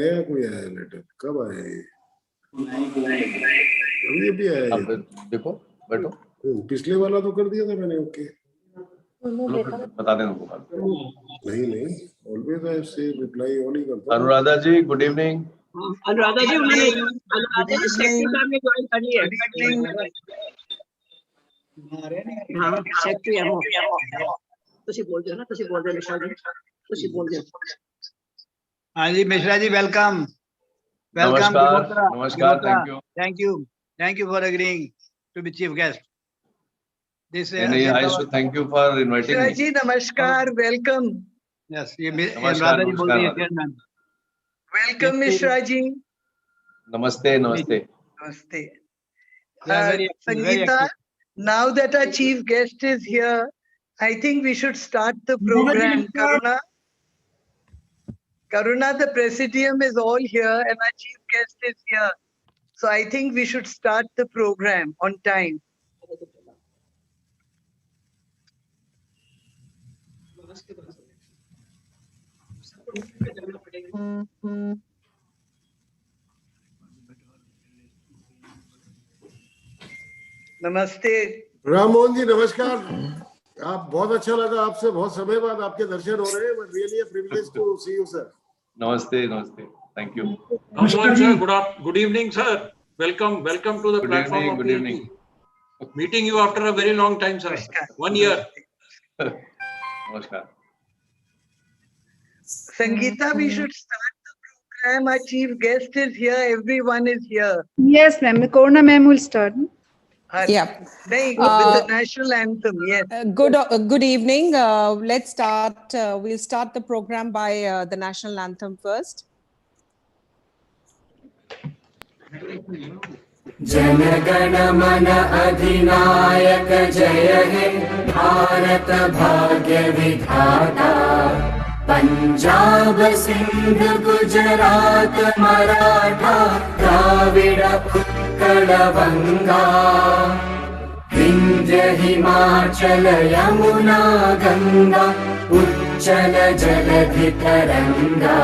नया कोई आया लेटर? कब आया ये? अभी आया ये? देखो बैठो। पिछले वाला तो कर दिया था मैंने। ओके, बता दें उनको। नहीं, ऑलवेज आई से रिप्लाई ऑल ही करता हूं। अनुराधा जी गुड इवनिंग। अनुराधा जी सेक्रेटरी साहब ने ज्वाइन कर लिया है। हाँ सेक्रेटरी तुसी बोल दो ना, तुसी बोल दो मिश्रा जी, तुसी बोल दो। हाँ जी मिश्रा जी वेलकम। नमस्कार, thank you for agreeing to be chief guest. This thank you for inviting me. Mishra ji नमस्कार, वेलकम। Yes, ये अनुराधा जी बोल रही है चेयरमैन। वेलकम मिश्रा जी। नमस्ते। Sangeeta, now that our chief guest is here, I think we should start the program. Karuna, the presidium is all here and our chief guest is here. So I think we should start the program on time. नमस्ते राम मोहन जी, नमस्कार। आप बहुत अच्छा लगा, आपसे बहुत समय बाद आपके दर्शन हो रहे हैं। Really a privilege to see you, sir. नमस्ते, thank you. Namaskar, sir. Good evening, sir. Welcome to the platform. Good evening. Meeting you after a very long time, sir. 1 year. Namaskar. Sangeeta, we should start the program. Our chief guest is here. Everyone is here. Yes, ma'am. Corona ma'am will start. Yeah. With the national anthem. Yes. Good evening. Let's start. We'll start the program by the national anthem first. Jana Gana मन अधिनायक जय हे भारत भाग्य विधाता पंजाब सिंध गुजरात मराठा द्राविड़ उत्कल बंगा विंध्य हिमाचल यमुना गंगा उच्चल जलधि तरंगा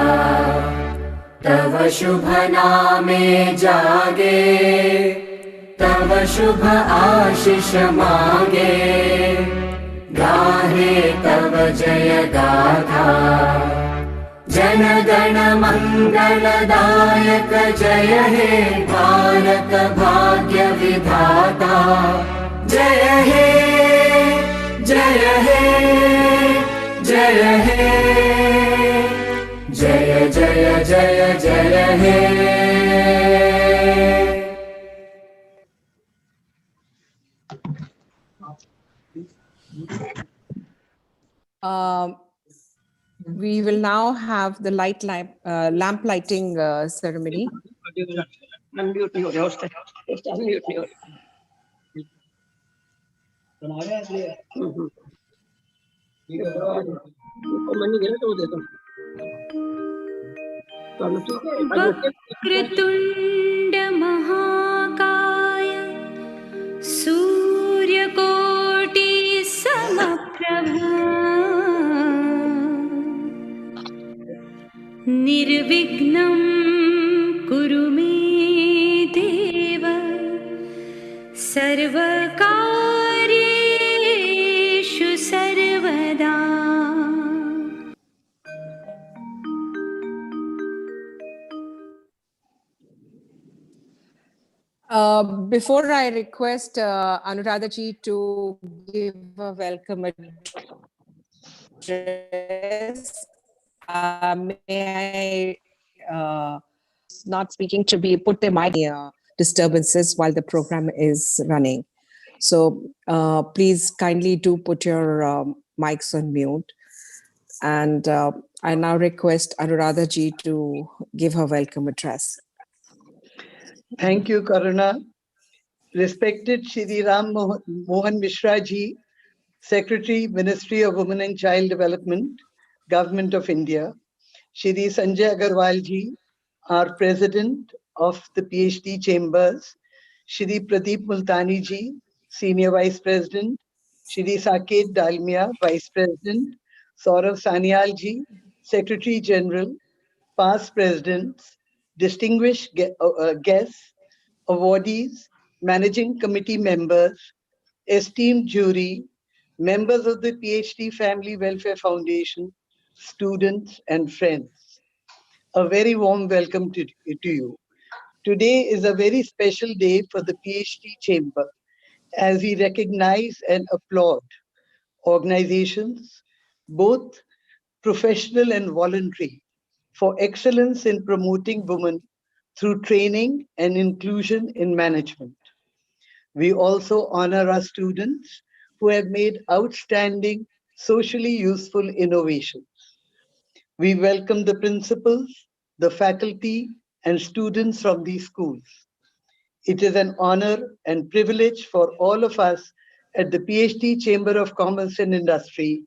तव शुभ नामे जागे तव शुभ आशीष मांगे गाहे तव जय गाथा जन गण मंगलदायक जय हे भारत भाग्य विधाता जय हे जय हे जय हे जय जय जय जय हे। We will now have the lamp lighting ceremony. Unmute नहीं हो रहा उससे, unmute नहीं हो रहा। वक्रतुंड महाकाय सूर्यकोटि समप्रभा निर्विघ्नं कुरु मे देव सर्वकार्येषु सर्वदा। Before I request Anuradha ji to give a welcome address, may I not speaking to be put their mic disturbances while the program is running. So please kindly do put your mics on mute. And I now request Anuradha ji to give her welcome address. Thank you, Karuna. Respected Shri Ram Mohan Mishra ji, Secretary, Ministry of Women and Child Development, Government of India. Shri Sanjay Agarwal ji, our President of the PhD Chambers. Shri Pradeep Multani ji, Senior Vice President. Shri Saket Dalmia, Vice President. Saurav Sanyal ji, Secretary General. past presidents, distinguished guests, awardees, managing committee members, esteemed jury, members of the PhD Family Welfare Foundation, students and friends. A very warm welcome to you. Today is a very special day for the PhD Chamber as we recognize and applaud organizations, both professional and voluntary, for excellence in promoting women through training and inclusion in management. We also honor our students who have made outstanding socially useful innovations. We welcome the principals, the faculty, and students from these schools. It is an honor and privilege for all of us at the PhD Chamber of Commerce and Industry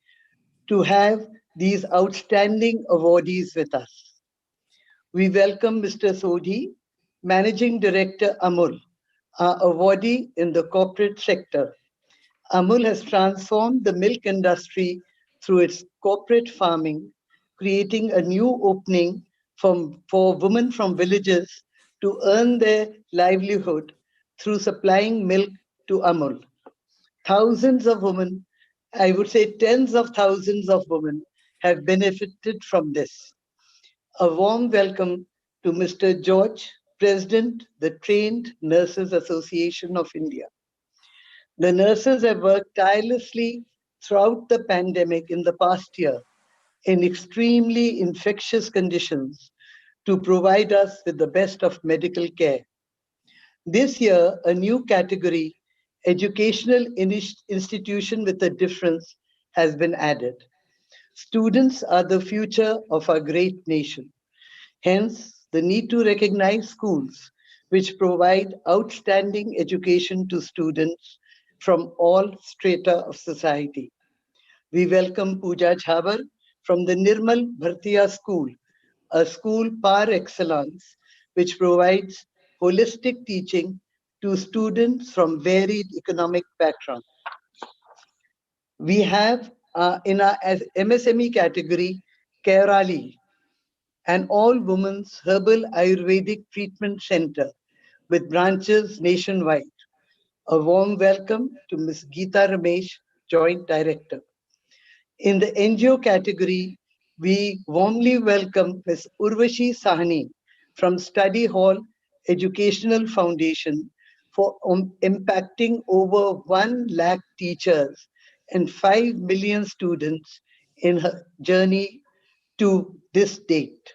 to have these outstanding awardees with us. We welcome Mr. Sodhi, Managing Director Amul, our awardee in the corporate sector. Amul has transformed the milk industry through its corporate farming, creating a new opening for women from villages to earn their livelihood through supplying milk to Amul. Thousands of women, I would say tens of thousands of women, have benefited from this. A warm welcome to Mr. George, President, the Trained Nurses Association of India. The nurses have worked tirelessly throughout the pandemic in the past year in extremely infectious conditions to provide us with the best of medical care. This year, a new category, educational institution with a difference, has been added. Students are the future of our great nation. Hence, the need to recognize schools which provide outstanding education to students from all strata of society. We welcome Pooja Jhabar from the Nirmal Bhartiya School, a school par excellence which provides holistic teaching to students from varied economic backgrounds. We have in our MSME category, Kerali, an all-women's herbal Ayurvedic treatment center with branches nationwide. A warm welcome to Ms. Geeta Ramesh, Joint Director. In the NGO category, we warmly welcome Ms. Urvashi Sahni from Study Hall Educational Foundation for impacting over 1 lakh teachers and 5 million students in her journey to this date.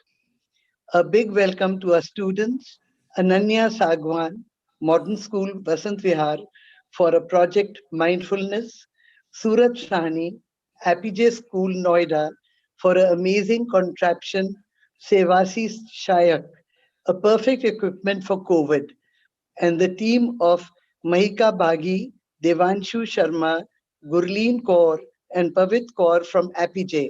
A big welcome to our students, Ananya Sagwan, Modern School, Vasant Vihar, for a project Mindfulness, Surat Shani, Apij School, Noida, for an amazing contraption, Sevasi Shayak, a perfect equipment for COVID, and the team of Mahika Bagi, Devanshu Sharma, Gurleen Kaur, and Pavit Kaur from Apij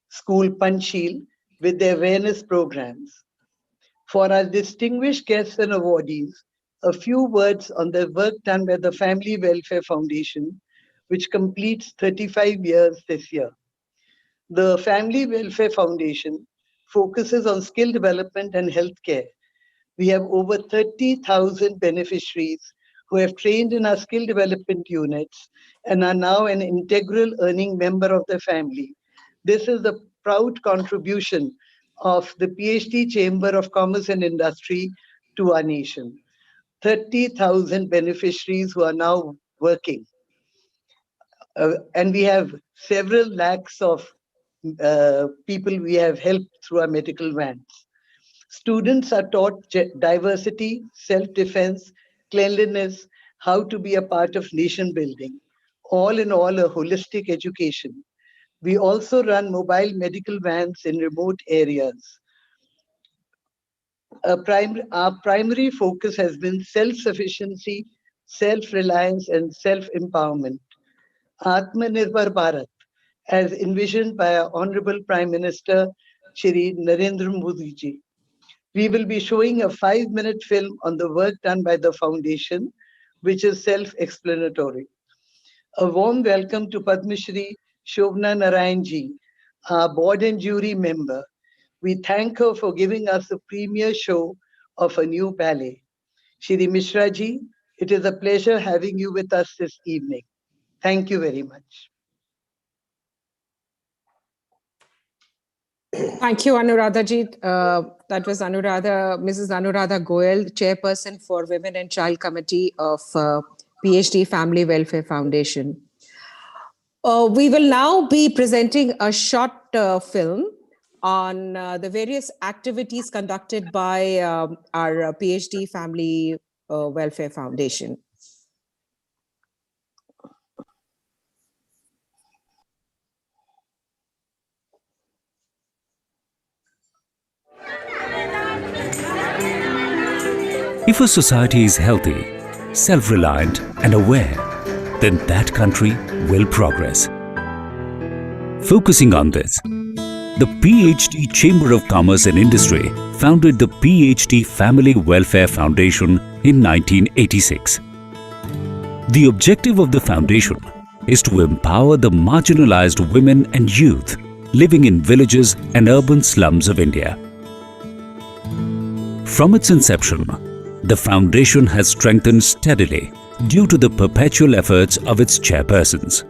School, Panchsheel, with their awareness programs. For our distinguished guests and awardees, a few words on the work done by the Family Welfare Foundation, which completes 35 years this year. The Family Welfare Foundation focuses on skill development and healthcare. We have over 30,000 beneficiaries who have trained in our skill development units and are now an integral earning member of the family. This is the proud contribution of the PhD Chamber of Commerce and Industry to our nation. 30,000 beneficiaries who are now working. And we have several lakhs of people we have helped through our medical vans. Students are taught diversity, self-defense, cleanliness, how to be a part of nation building. All in all, a holistic education. We also run mobile medical vans in remote areas. Our primary focus has been self-sufficiency, self-reliance, and self-empowerment. Atmanirbhar Bharat, as envisioned by our Honorable Prime Minister, Shri Narendra Modi ji. We will be showing a 5-minute film on the work done by the foundation, which is self-explanatory. A warm welcome to Padma Shri Shobna Narayan ji, our board and jury member. We thank her for giving us the premiere show of a new ballet. Shri Mishra ji, it is a pleasure having you with us this evening. Thank you very much. Thank you, Anuradha ji. That was Mrs. Anuradha Goyal, Chairperson for Women and Child Committee of PhD Family Welfare Foundation. We will now be presenting a short film on the various activities conducted by our PhD Family Welfare Foundation. If a society is healthy, self-reliant and aware, then that country will progress. Focusing on this, the PhD Chamber of Commerce and Industry founded the PhD Family Welfare Foundation in 1986. The objective of the foundation is to empower the marginalized women and youth living in villages and urban slums of India. From its inception, the foundation has strengthened steadily due to the perpetual efforts of its chairpersons.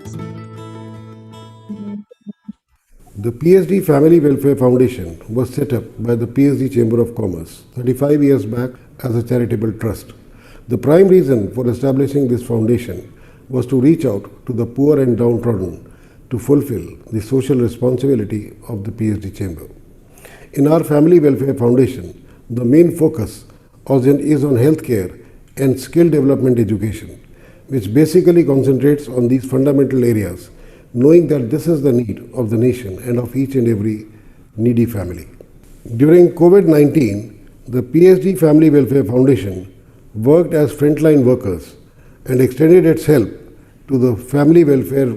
The PhD Family Welfare Foundation was set up by the PhD Chamber of Commerce 35 years back as a charitable trust. The prime reason for establishing this foundation was to reach out to the poor and downtrodden to fulfill the social responsibility of the PhD Chamber. In our Family Welfare Foundation, the main focus is on healthcare and skill development education, which basically concentrates on these fundamental areas, knowing that this is the need of the nation and of each and every needy family. During COVID-19, the PhD Family Welfare Foundation worked as frontline workers and extended its help to the Family Welfare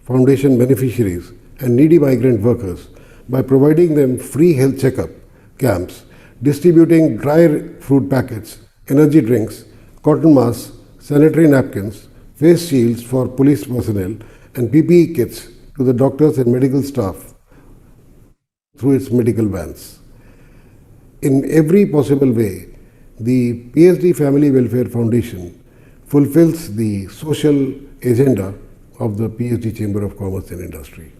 Foundation beneficiaries and needy migrant workers by providing them free health checkup camps, distributing dry fruit packets, energy drinks, cotton masks, sanitary napkins, face shields for police personnel, and PPE kits to the doctors and medical staff through its medical vans. In every possible way, the PhD Family Welfare Foundation fulfills the social agenda of the PhD Chamber of Commerce and Industry.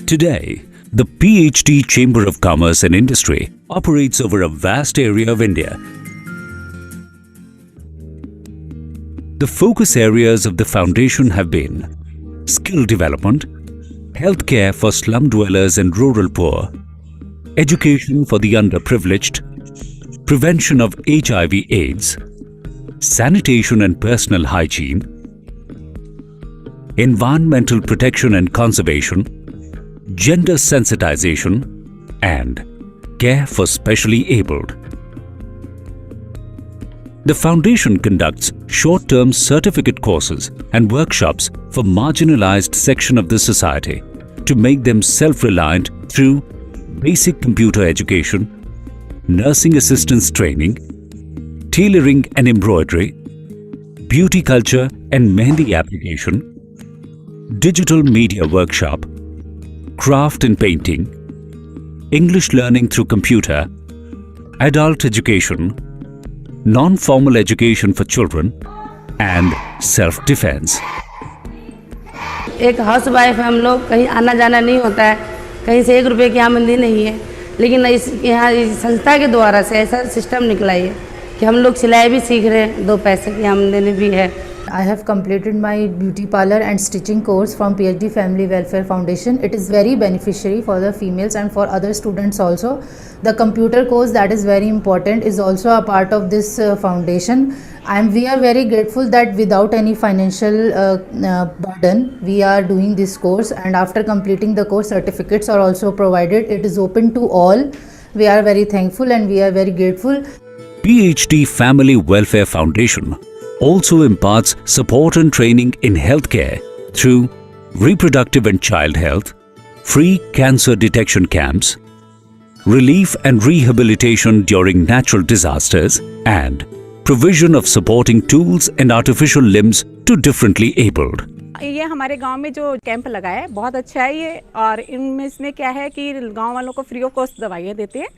Today, the PhD Chamber of Commerce and Industry operates over a vast area of India. The focus areas of the foundation have been skill development, healthcare for slum dwellers and rural poor, education for the underprivileged, prevention of HIV/AIDS, sanitation and personal hygiene, environmental protection and conservation, gender sensitization, and care for specially abled. The foundation conducts short-term certificate courses and workshops for marginalized section of the society to make them self-reliant through basic computer education, nursing assistance training, tailoring and embroidery, beauty culture and mehndi application, digital media workshop, craft and painting, English learning through computer, adult education, non-formal education for children, and self-defense. एक housewife हम लोग, कहीं आना जाना नहीं होता है, कहीं से 1 रुपये की आमदनी नहीं है, लेकिन इस यहाँ इस संस्था के द्वारा से ऐसा सिस्टम निकला है कि हम लोग सिलाई भी सीख रहे हैं, 2 पैसे की आमदनी भी है. I have completed my beauty parlor and stitching course from PhD Family Welfare Foundation. It is very beneficiary for the females and for other students also. The computer course that is very important is also a part of this foundation. We are very grateful that without any financial burden, we are doing this course, and after completing the course, certificates are also provided. It is open to all. We are very thankful and we are very grateful. PhD Family Welfare Foundation also imparts support and training in healthcare through reproductive and child health, free cancer detection camps, relief and rehabilitation during natural disasters, and provision of supporting tools and artificial limbs to differently abled. ये हमारे गांव में जो camp लगा है बहुत अच्छा है ये, और इनमें इसमें क्या है कि गांव वालों को फ्री ऑफ कॉस्ट दवाइयाँ देते हैं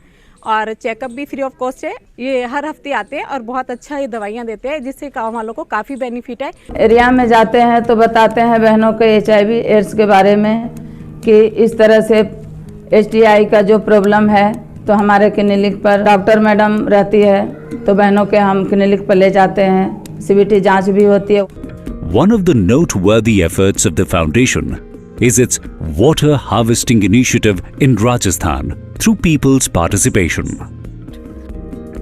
और चेकअप भी फ्री ऑफ कॉस्ट है। ये हर हफ्ते आते हैं और बहुत अच्छा ये दवाइयाँ देते हैं, जिससे गांव वालों को काफ़ी बेनिफिट है। एरिया में जाते हैं तो बताते हैं बहनों को HIV एड्स के बारे में कि इस तरह से STI का जो प्रॉब्लम है, तो हमारे क्लिनिक पर डॉक्टर मैडम रहती है, तो बहनों के हम क्लिनिक पर ले जाते हैं, CBT जांच भी होती है। One of the noteworthy efforts of the foundation is its water harvesting initiative in Rajasthan through people's participation.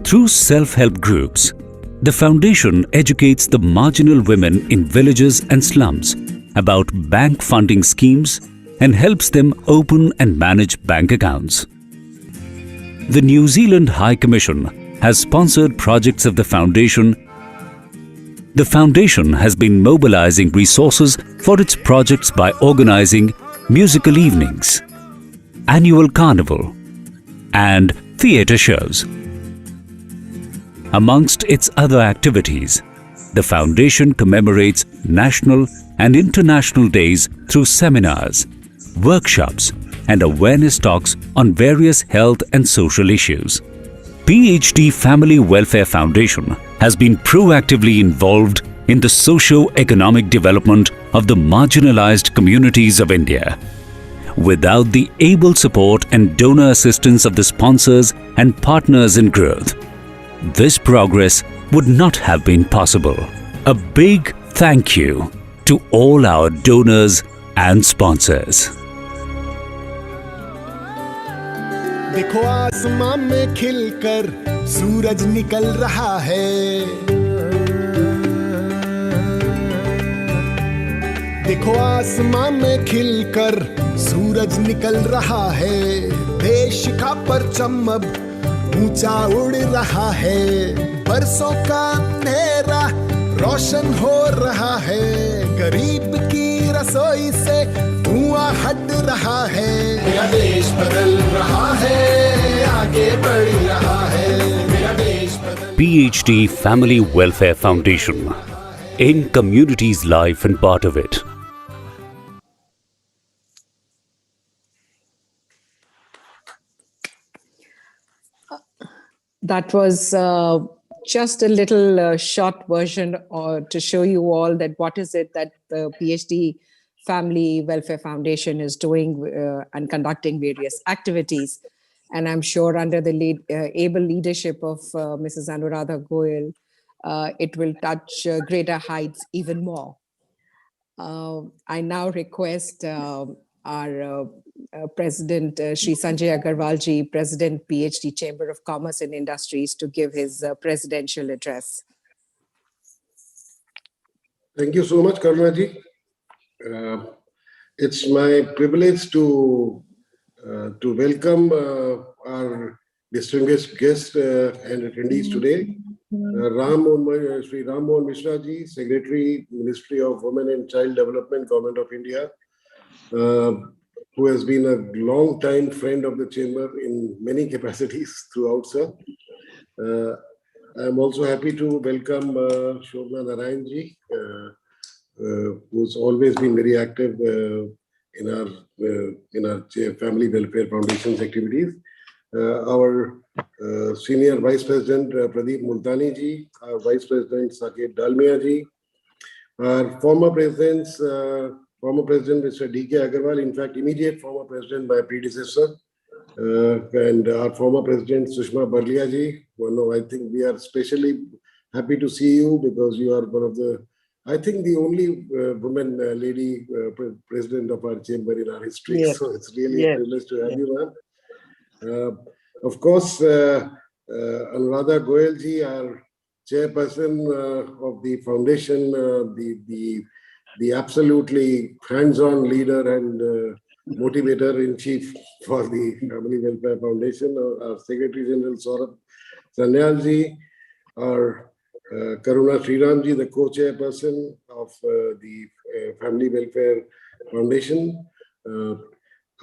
Through self-help groups, the foundation educates the marginal women in villages and slums about bank funding schemes and helps them open and manage bank accounts. The New Zealand High Commission has sponsored projects of the foundation. The foundation has been mobilizing resources for its projects by organizing musical evenings, annual carnival, and theatre shows. Amongst its other activities, the foundation commemorates national and international days through seminars, workshops, and awareness talks on various health and social issues. PhD Family Welfare Foundation has been proactively involved in the socio-economic development of the marginalized communities of India. Without the able support and donor assistance of the sponsors and partners in growth, this progress would not have been possible. A big thank you to all our donors and sponsors. देखो आसमां में खिलकर सूरज निकल रहा है, देखो आसमां में खिलकर सूरज निकल रहा है, देश का परचम अब ऊंचा उड़ रहा है, बरसों का अंधेरा रोशन हो रहा है, गरीब की रसोई से धुआं हट रहा है, मेरा देश बदल रहा है, आगे बढ़ रहा है, मेरा देश बदल। PhD Family Welfare Foundation, in community's life and part of it. That was just a little short version to show you all that what is it that the PhD Family Welfare Foundation is doing and conducting various activities. And I'm sure under the able leadership of Mrs. Anuradha Goyal, it will touch greater heights even more. I now request our President Shri Sanjay Agarwalji, President PhD Chamber of Commerce and Industries, to give his presidential address. Thank you so much, Karuna ji. It's my privilege to welcome our distinguished guests and attendees today. Shri Ram Mohan Mishra ji, Secretary, Ministry of Women and Child Development, Government of India, who has been a long-time friend of the Chamber in many capacities throughout, sir. I'm also happy to welcome Shobna Narayan ji, who's always been very active in our Family Welfare Foundation's activities. Our Senior Vice President Pradeep Multani ji, our Vice President Saket Dalmia ji, our former President Mr. D.K. Agarwal, in fact, immediate former President, my predecessor, and our former President Sushma Barlia ji. Well, I think we are especially happy to see you because you are one of the, I think, the only woman lady president of our chamber in our history. Yes. So it's really a privilege to have you, ma'am. Of course, Anuradha Goyal ji, our chairperson of the foundation, the absolutely hands-on leader and motivator in chief for the Family Welfare Foundation, our Secretary General Saurabh Sanyal ji, our Karuna Sriram ji, the co-chairperson of the Family Welfare Foundation,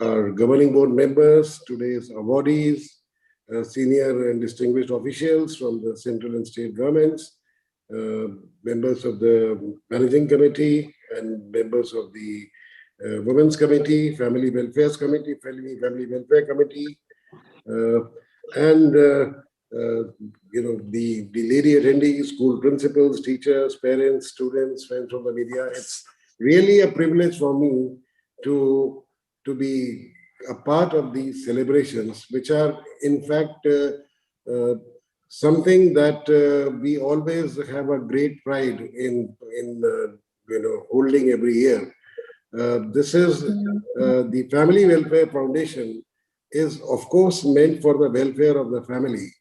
our governing board members, today's awardees, senior and distinguished officials from the central and state governments, members of the managing committee and members of the Women's Committee, Family Welfare Committee, Family Welfare Committee, and the lady attendees, school principals, teachers, parents, students, friends from the media. It's really a privilege for me to be a part of these celebrations, which are in fact something that we always have a great pride in holding every year. This is the Family Welfare Foundation is of course meant for the welfare of the family,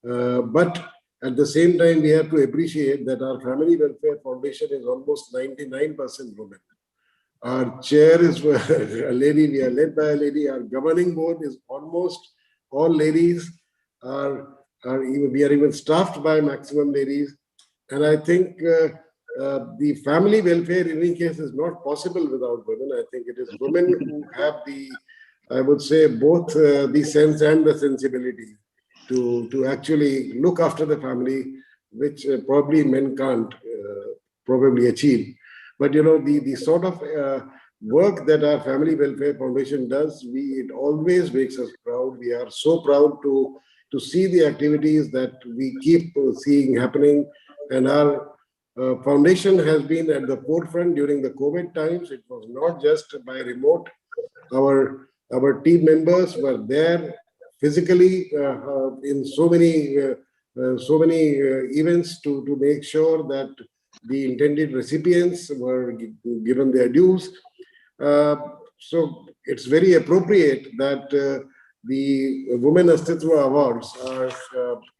but at the same time we have to appreciate that our Family Welfare Foundation is almost 99% women. Our chair is a lady, we are led by a lady, our governing board is almost all ladies, we are even staffed by maximum ladies, and I think the family welfare in any case is not possible without women. I think it is women who have I would say, both the sense and the sensibility to actually look after the family, which probably men can't probably achieve. But the sort of work that our Family Welfare Foundation does, it always makes us proud. We are so proud to see the activities that we keep seeing happening, and our foundation has been at the forefront during the COVID times. It was not just by remote. Our team members were there physically in so many events to make sure that the intended recipients were given their dues. So it's very appropriate that the Women Astitva Awards are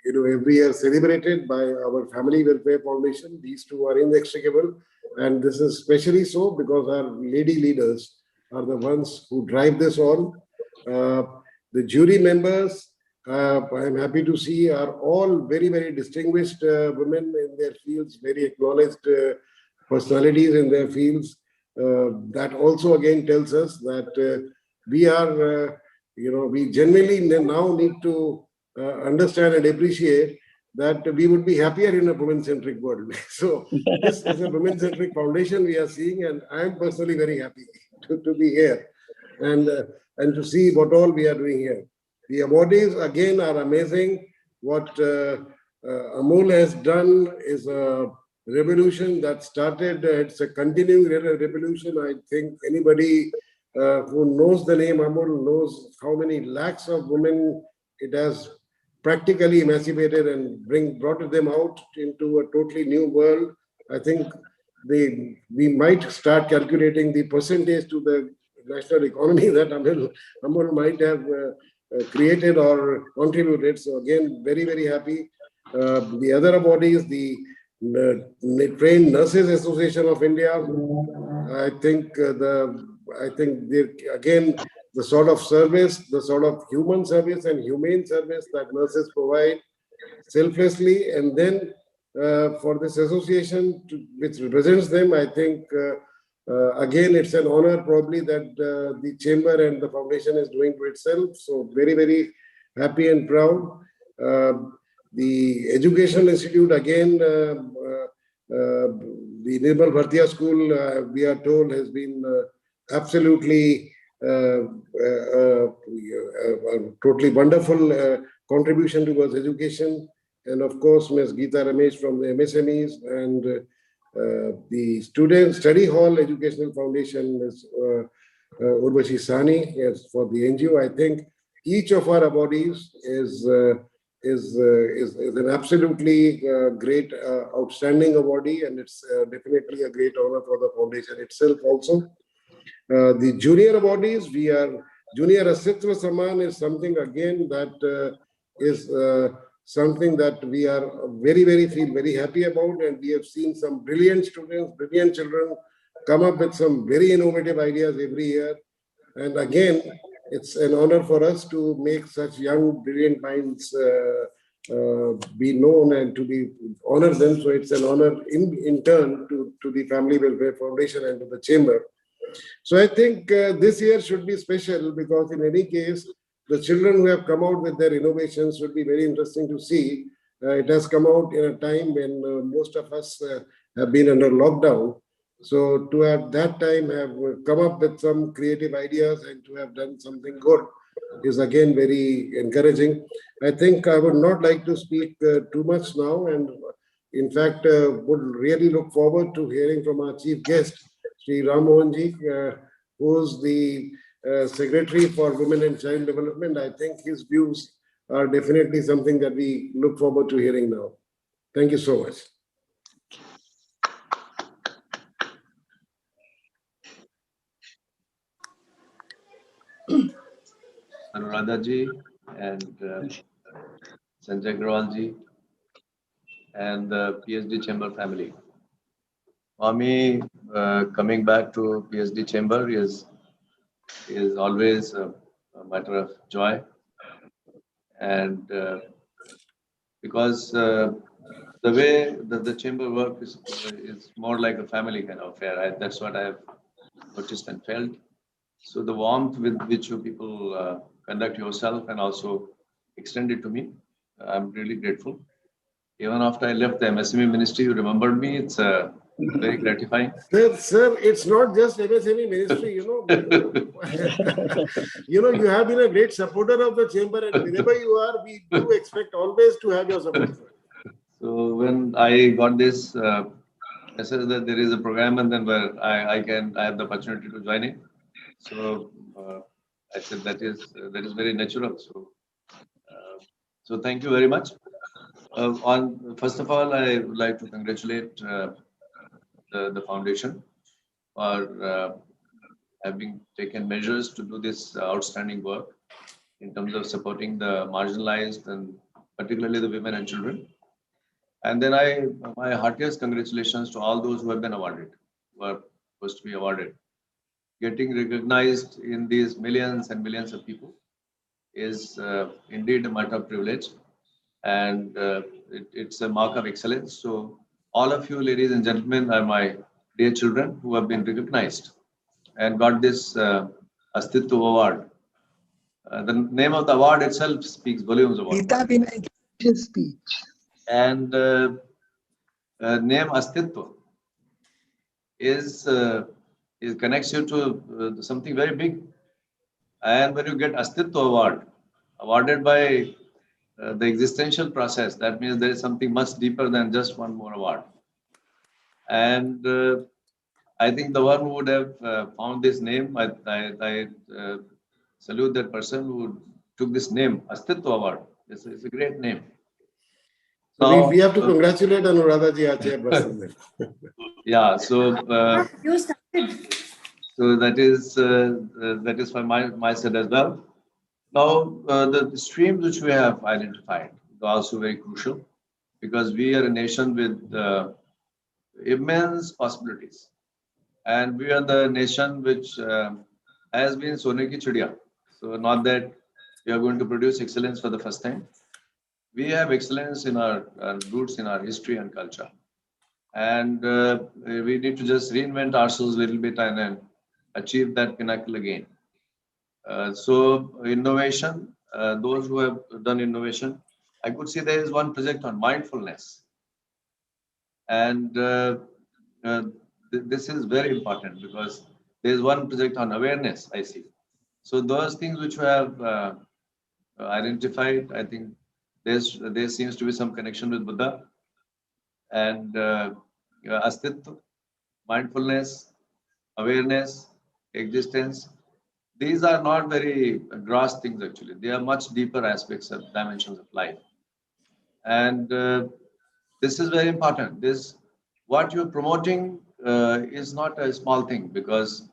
every year celebrated by our Family Welfare Foundation. These two are inextricable, and this is especially so because our lady leaders are the ones who drive this on. The jury members, I'm happy to see, are all very, very distinguished women in their fields, very acknowledged personalities in their fields. That also again tells us that we are, we genuinely now need to understand and appreciate that we would be happier in a women-centric world. So this is a women-centric foundation we are seeing, and I'm personally very happy to be here and to see what all we are doing here. The awardees again are amazing. What Amol has done is a revolution that started. It's a continuing revolution. I think anybody who knows the name Amol knows how many lakhs of women it has practically emancipated and brought them out into a totally new world. I think we might start calculating the percentage to the national economy that Amol might have created or contributed. So again, very, very happy. The other awardees, the Trained Nurses Association of India, I think again, the sort of service, the sort of human service and humane service that nurses provide selflessly, and then for this association which represents them, I think again it's an honor probably that the chamber and the foundation is doing to itself. So very, very happy and proud. The Educational Institute again, the Nirmal Bhartiya School, we are told, has been absolutely totally wonderful contribution towards education. And of course, Ms. Geeta Ramesh from the MSMEs, and the Student Study Hall Educational Foundation, Ms. Urvashi Sani, yes, for the NGO. I think each of our awardees is an absolutely great, outstanding awardee, and it's definitely a great honor for the foundation itself also. The junior awardees, Junior Astitva Samman is something again that is something that we are feel very happy about, and we have seen some brilliant students, brilliant children come up with some very innovative ideas every year. And again, it's an honor for us to make such young, brilliant minds be known and to be honor them. So it's an honor in turn to the Family Welfare Foundation and to the Chamber. So I think this year should be special because in any case, the children who have come out with their innovations should be very interesting to see. It has come out in a time when most of us have been under lockdown. So to at that time have come up with some creative ideas and to have done something good is again very encouraging. I think I would not like to speak too much now, and in fact would really look forward to hearing from our chief guest, Sri Ram Mohanji, who's the Secretary for Women and Child Development. I think his views are definitely something that we look forward to hearing now. Thank you so much. Anuradha ji and Sanjay Agrawal ji and the PSD Chamber family. For me, coming back to PSD Chamber is always a matter of joy, and because the way the chamber work is more like a family kind of affair. That's what I have noticed and felt. So the warmth with which you people conduct yourself and also extend it to me, I'm really grateful. Even after I left the MSME ministry, you remembered me. It's very gratifying. Sir, it's not just MSME ministry, you you have been a great supporter of the chamber, and wherever you are, we do expect always to have your support. So when I got this message that there is a program and then where I have the opportunity to join it. So I said that is very natural. So thank you very much. First of all, I would like to congratulate the foundation for having taken measures to do this outstanding work in terms of supporting the marginalized and particularly the women and children. And then my heartiest congratulations to all those who have been awarded, who are supposed to be awarded. Getting recognized in these millions and millions of people is indeed a matter of privilege, and it's a mark of excellence. So all of you, ladies and gentlemen, are my dear children who have been recognized and got this Astitva Award. The name of the award itself speaks volumes about his speech. And name Astitva is connects you to something very big. And when you get Astitva Award, awarded by the existential process, that means there is something much deeper than just one more award. And I think the one who would have found this name, I salute that person who took this name, Astitva Award. It's a great name. So we have to congratulate Anuradha ji, our chairperson. Yeah, so that is for my side as well. Now, the streams which we have identified are also very crucial, because we are a nation with immense possibilities. And we are the nation which has been Sone ki Chidiya. So not that we are going to produce excellence for the first time. We have excellence in our roots, in our history and culture. And we need to just reinvent ourselves a little bit and then achieve that pinnacle again. So innovation, those who have done innovation, I could see there is one project on mindfulness. And this is very important because there is one project on awareness, I see. So those things which we have identified, I think there seems to be some connection with Buddha and Astitva, mindfulness, awareness, existence. These are not very gross things actually. They are much deeper aspects of dimensions of life. And this is very important. What you're promoting is not a small thing, because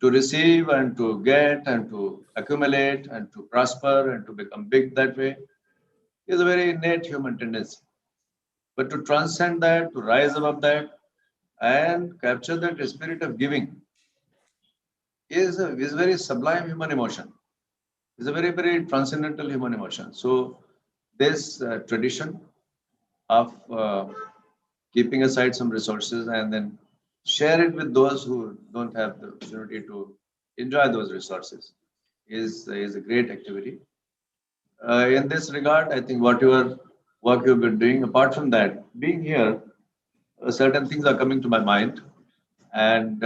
to receive and to get and to accumulate and to prosper and to become big that way is a very innate human tendency. But to transcend that, to rise above that and capture that spirit of giving is a very sublime human emotion. It's a very, very transcendental human emotion. So this tradition of keeping aside some resources and then share it with those who don't have the opportunity to enjoy those resources is a great activity. In this regard, I think whatever work you've been doing, apart from that, being here, certain things are coming to my mind. And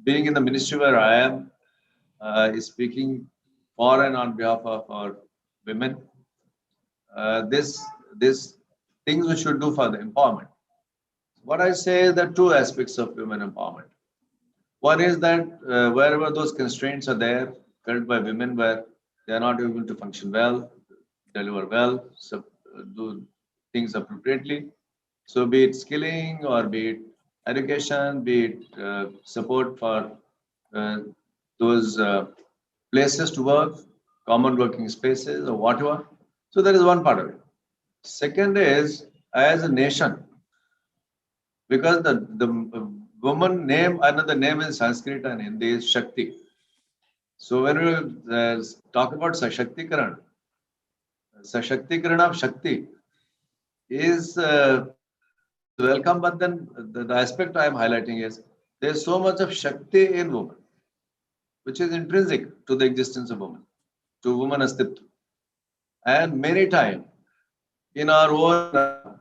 being in the ministry where I am, is speaking for and on behalf of our women. This things we should do for the empowerment. What I say, there are two aspects of women empowerment. One is that wherever those constraints are there, felt by women, where they are not able to function well, deliver well, do things appropriately. So be it skilling or be it education, be it support for those places to work, common working spaces or whatever. So that is one part of it. Second is, as a nation, because the woman name, another name in Sanskrit and Hindi is Shakti. So when we talk about Sashaktikarana of Shakti is welcome, but then the aspect I am highlighting is there is so much of Shakti in woman, which is intrinsic to the existence of woman, to woman Astitva. And many times in our own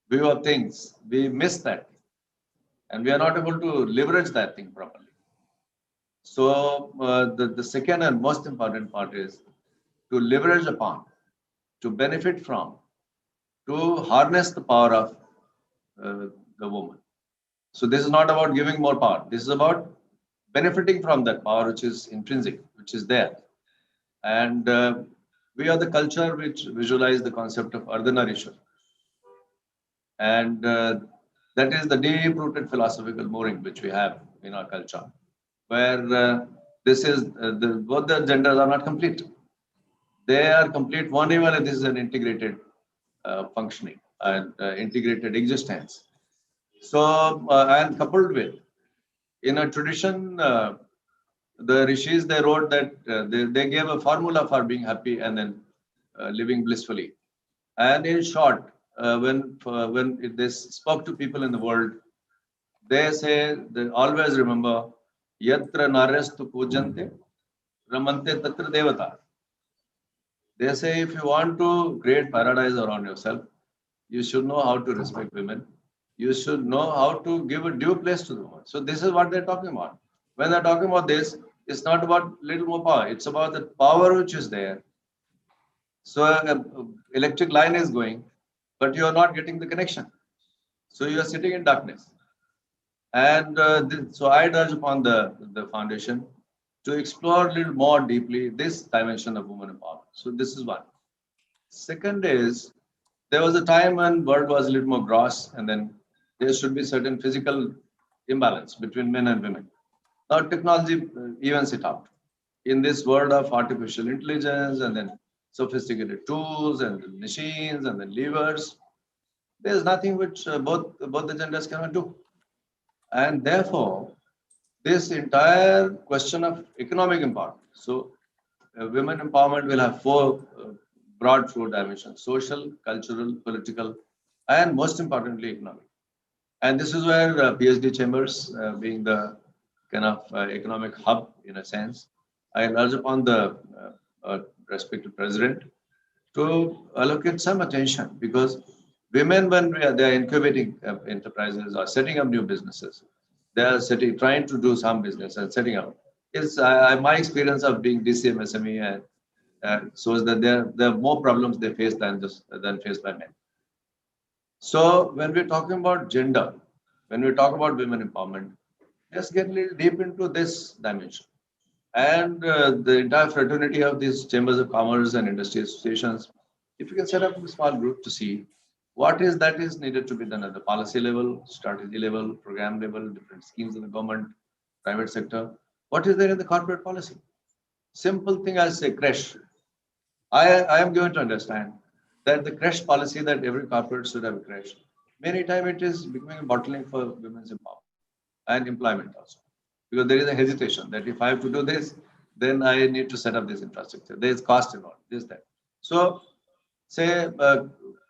view of things, we miss that. And we are not able to leverage that thing properly. So the second and most important part is to leverage upon, to benefit from, to harness the power of the woman. So this is not about giving more power. This is about benefiting from that power which is intrinsic, which is there. And we are the culture which visualize the concept of Ardhanarishwar. And that is the deep-rooted philosophical mooring which we have in our culture, where this is both the genders are not complete. They are complete only when this is an integrated functioning and integrated existence. So, and coupled with, in a tradition, the rishis, they wrote that they gave a formula for being happy and then living blissfully. And in short, when they spoke to people in the world, they say, they always remember, yatra narastu pujante, ramante tatra devata. They say, if you want to create paradise around yourself, you should know how to respect women. You should know how to give a due place to the woman. So this is what they're talking about. When they're talking about this, it's not about little more power. It's about the power which is there. So electric line is going, but you are not getting the connection. So you are sitting in darkness. And so I urge upon the foundation to explore a little more deeply this dimension of women empowerment. So this is one. Second is, there was a time when world was a little more gross, and then there should be certain physical imbalance between men and women. Now technology evens it out. In this world of artificial intelligence and then sophisticated tools and machines and then levers, there is nothing which both the genders cannot do. And therefore, this entire question of economic empowerment. So women empowerment will have four broad dimensions: social, cultural, political, and most importantly, economic. And this is where PhD chambers, being the kind of economic hub in a sense, I urge upon the respected president to allocate some attention, because women, when they are incubating enterprises or setting up new businesses, they are trying to do some business and setting up. It's my experience of being DCM SME shows that there are more problems they face than faced by men. So when we're talking about gender, when we talk about women empowerment, just get a little deep into this dimension. And the entire fraternity of these chambers of commerce and industry associations, if you can set up a small group to see what is needed to be done at the policy level, strategy level, program level, different schemes in the government, private sector, what is there in the corporate policy? Simple thing as say creche. I am going to understand that the creche policy, that every corporate should have a creche. Many times it is becoming a bottleneck for women's empowerment and employment also. Because there is a hesitation that if I have to do this, then I need to set up this infrastructure. There is cost involved, this, that. So, say,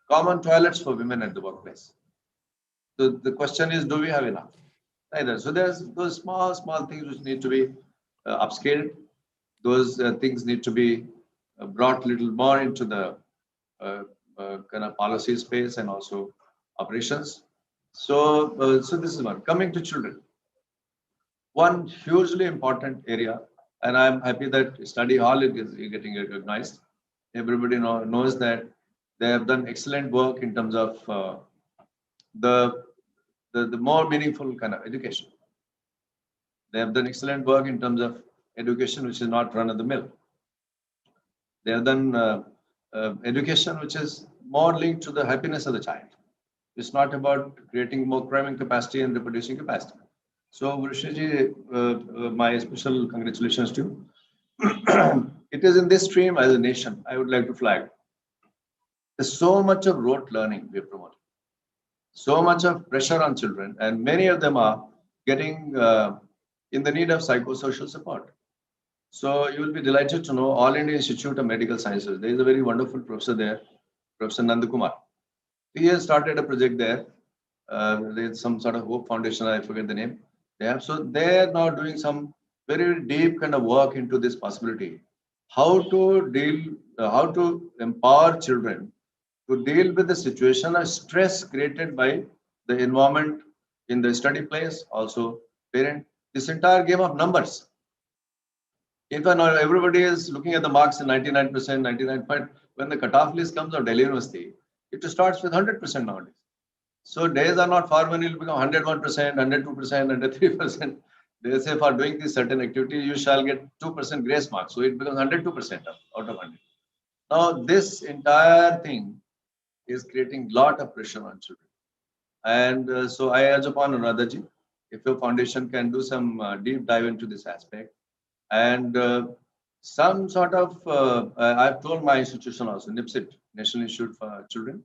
common toilets for women at the workplace. So the question is, do we have enough? Neither. So there's those small things which need to be upscaled. Those things need to be brought a little more into the kind of policy space and also operations. So, so this is one. Coming to children. One hugely important area, and I'm happy that study hall is getting recognized. Everybody knows that they have done excellent work in terms of the more meaningful kind of education. They have done excellent work in terms of education, which is not run of the mill. They have done education which is more linked to the happiness of the child. It's not about creating more cramming capacity and reproducing capacity. So, Vrishiji, my special congratulations to you. It is in this stream as a nation, I would like to flag. There's so much of rote learning we are promoting, so much of pressure on children, and many of them are getting in the need of psychosocial support. So you will be delighted to know All India Institute of Medical Sciences. There is a very wonderful professor there, Professor Nandakumar. He has started a project there. There's some sort of Hope Foundation, I forget the name. So they're now doing some very deep kind of work into this possibility. How to empower children to deal with the situation of stress created by the environment in the study place, also parent, this entire game of numbers. In fact, now everybody is looking at the marks in 99%, 99 point. When the cutoff list comes of Delhi University, it starts with 100% nowadays. So days are not far when it will become 101%, 102%, 103%. They say for doing this certain activity, you shall get 2% grace mark. So it becomes 102% out of 100. Now this entire thing is creating a lot of pressure on children. And so I urge upon Anuradhaji, if your foundation can do some deep dive into this aspect, and some sort of, I've told my institution also, NIPSIT, National Institute for Children,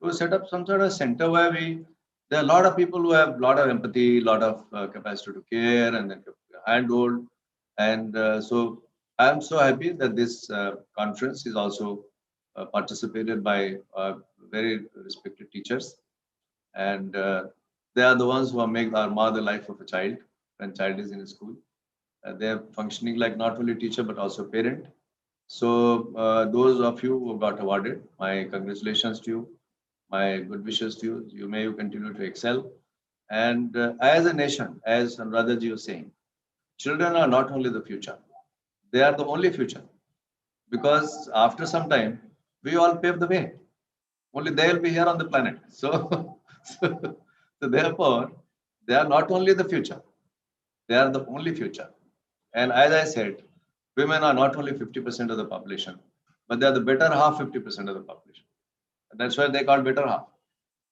to set up some sort of center where there are a lot of people who have a lot of empathy, a lot of capacity to care and then handhold. And so I'm so happy that this conference is also participated by very respected teachers. And they are the ones who make or mar the life of a child when child is in school. They are functioning like not only teacher but also parent. So those of you who got awarded, my congratulations to you, my good wishes to you. You may continue to excel. And as a nation, as Anuradhaji was saying, children are not only the future; they are the only future. Because after some time, we all pave the way. Only they will be here on the planet. So therefore, they are not only the future; they are the only future. And as I said, women are not only 50% of the population, but they are the better half 50% of the population. And that's why they call better half.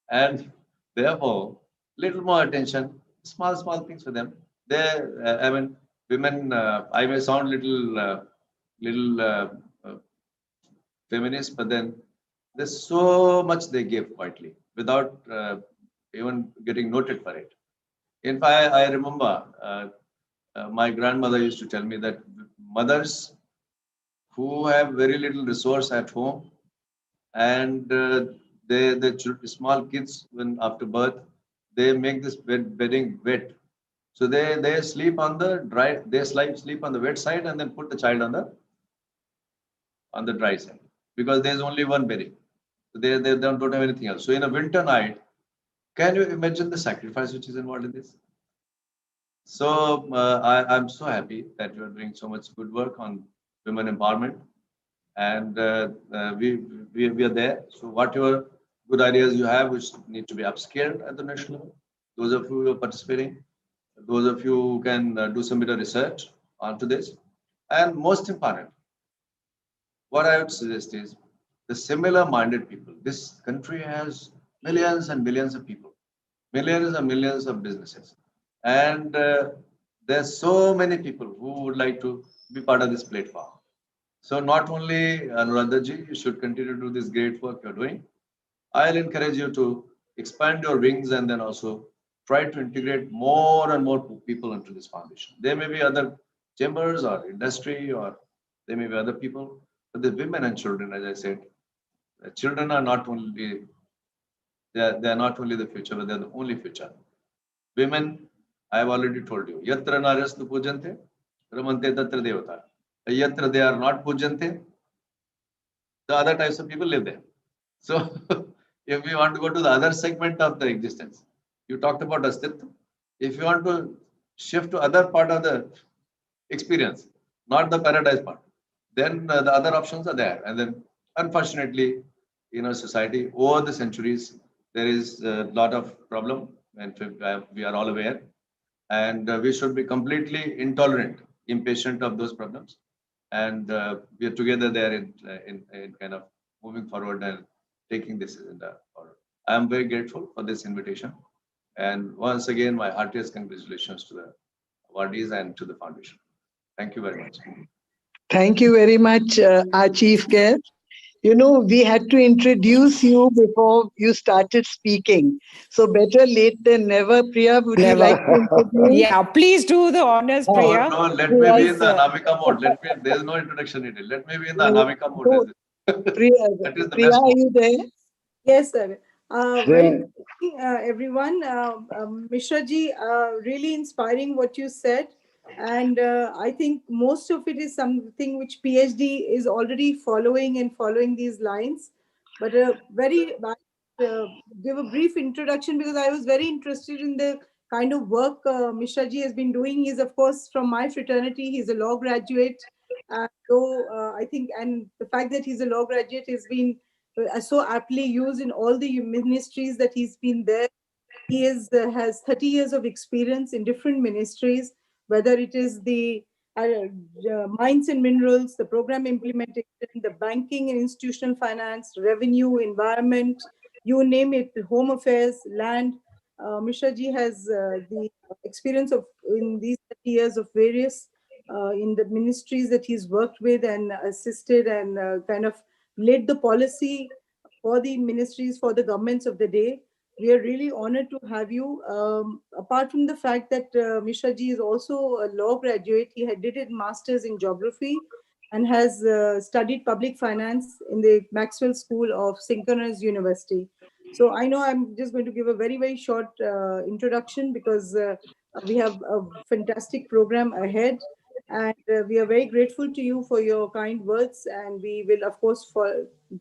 And therefore, little more attention, small things for them. I mean, women, I may sound little feminist, but then there's so much they give quietly without even getting noted for it. In fact, I remember my grandmother used to tell me that mothers who have very little resource at home and the small kids, when after birth, they make this bedding wet. So they sleep on the dry, they sleep on the wet side and then put the child on the dry side because there's only one bedding. So they don't have anything else. So in a winter night, can you imagine the sacrifice which is involved in this? So I'm so happy that you are doing so much good work on women empowerment, and we are there. So whatever good ideas you have, which need to be upscaled at the national level, those of you who are participating, those of you who can do some bit of research onto this, and most important, what I would suggest is the similar-minded people. This country has millions and millions of people, millions and millions of businesses. And there's so many people who would like to be part of this platform. So not only Anuradhaji, you should continue to do this great work you're doing. I'll encourage you to expand your wings and then also try to integrate more and more people into this foundation. There may be other chambers or industry or there may be other people, but the women and children, as I said, the children are not only, they are not only the future, but they're the only future. Women, I have already told you, yatra narastu pujante, ramante tatra devata. Yatra they are not pujante, the other types of people live there. So if we want to go to the other segment of the existence, you talked about Astitva. If you want to shift to other part of the experience, not the paradise part, then the other options are there. And then unfortunately, society over the centuries, there is a lot of problem, and we are all aware, and we should be completely intolerant, impatient of those problems. And we are together there in kind of moving forward and taking this forward. I am very grateful for this invitation. And once again, my heartiest congratulations to the awardees and to the foundation. Thank you very much. Thank you very much, our chief guest. We had to introduce you before you started speaking. So better late than never. Priya, would you like to introduce? Yeah, please do the honors, Priya. No, let me be in the Anamika mode. There's no introduction needed. Let me be in the Anamika mode. Priya, that is the Priya, best are you there? Yes, sir. Then- Everyone, Mishra ji, really inspiring what you said. And I think most of it is something which PhD is already following these lines. But give a brief introduction, because I was very interested in the kind of work Mishra ji has been doing. He's, of course, from my fraternity. He's a law graduate. So I think, and the fact that he's a law graduate has been so aptly used in all the ministries that he's been there. He has 30 years of experience in different ministries, whether it is the mines and minerals, the program implementation, the banking and institutional finance, revenue, environment, you name it, home affairs, land. Mishra ji has the experience of in these 30 years of various in the ministries that he's worked with and assisted and kind of led the policy for the ministries, for the governments of the day. We are really honored to have you. Apart from the fact that Mishra ji is also a law graduate, he had did his master's in geography and has studied public finance in the Maxwell School of Synchronous University. So I know I'm just going to give a very, very short introduction because we have a fantastic program ahead. And we are very grateful to you for your kind words. And we will, of course,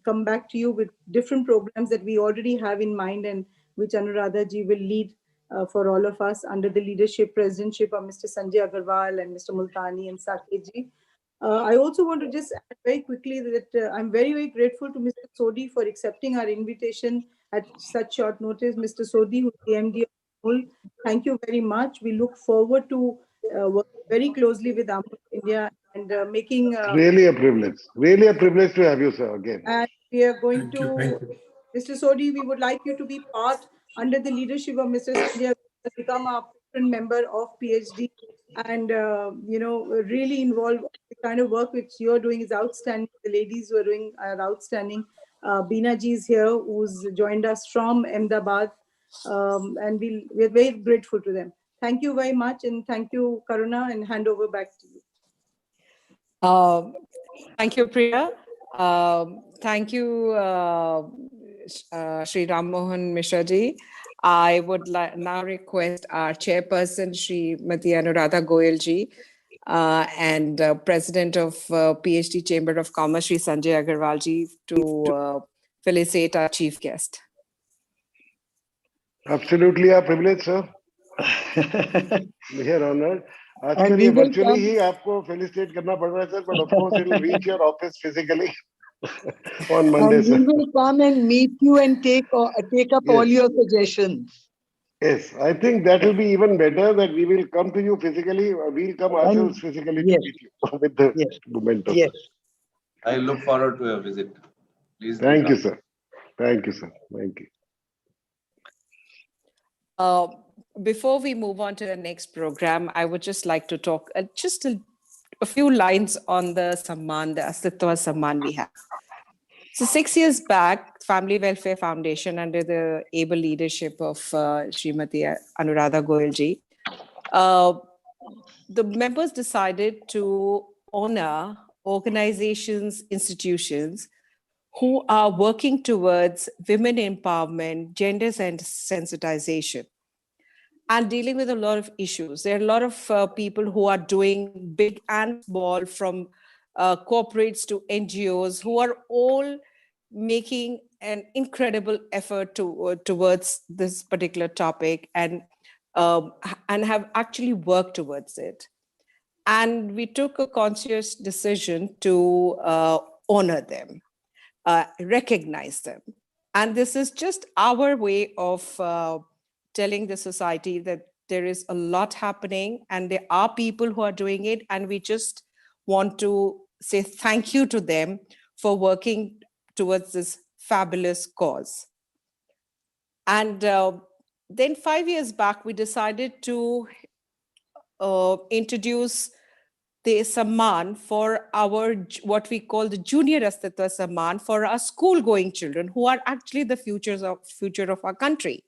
come back to you with different programs that we already have in mind and which Anuradha ji will lead for all of us under the presidentship of Mr. Sanjay Agarwal and Mr. Multani and Saket ji. I also want to just add very quickly that I'm very, very grateful to Mr. Sodhi for accepting our invitation at such short notice. Mr. Sodhi, who is the MD of Amul, thank you very much. We look forward to working very closely with Amul India and making... really a privilege to have you, sir, again. And we are going to... Mr. Sodhi, we would like you to be part under the leadership of Mr. Sanjay, become a frequent member of PhD and, really involve the kind of work which you're doing is outstanding. The ladies who are doing are outstanding. Beena ji is here, who's joined us from Ahmedabad, and we're very grateful to them. Thank you very much, and thank you, Karuna, and hand over back to you. Thank you, Priya. Thank you, Sri Ram Mohan Mishra ji. I would now request our chairperson, Sri Mati Anuradha Goyal ji, and President of PhD Chamber of Commerce, Sri Sanjay Agarwal ji, to felicitate our chief guest. Absolutely a privilege, sir. We are honored. आज के लिए virtually ही आपको felicitate करना पड़ रहा है, sir, but of course it will reach your office physically on Monday, sir. We will come and meet you and take up all your suggestions. Yes, I think that will be even better that we will come to you physically. We'll come ourselves physically to meet you with the momentum. Yes. I look forward to your visit. Please. Thank you, sir. Thank you, sir. Thank you. Before we move on to the next program, I would just like to talk just a few lines on the Samman, the Astitva Samman we have. So 6 years back, Family Welfare Foundation, under the able leadership of Srimati Anuradha Goyal ji, the members decided to honor organizations, institutions who are working towards women empowerment, gender sensitization, and dealing with a lot of issues. There are a lot of people who are doing big and small, from corporates to NGOs, who are all making an incredible effort towards this particular topic. And and have actually worked towards it. And we took a conscious decision to honor them, recognize them. And this is just our way of telling the society that there is a lot happening and there are people who are doing it. And we just want to say thank you to them for working towards this fabulous cause. And then 5 years back, we decided to introduce the Samman for our, what we call the Junior Astitva Samman for our school-going children who are actually the future of our country.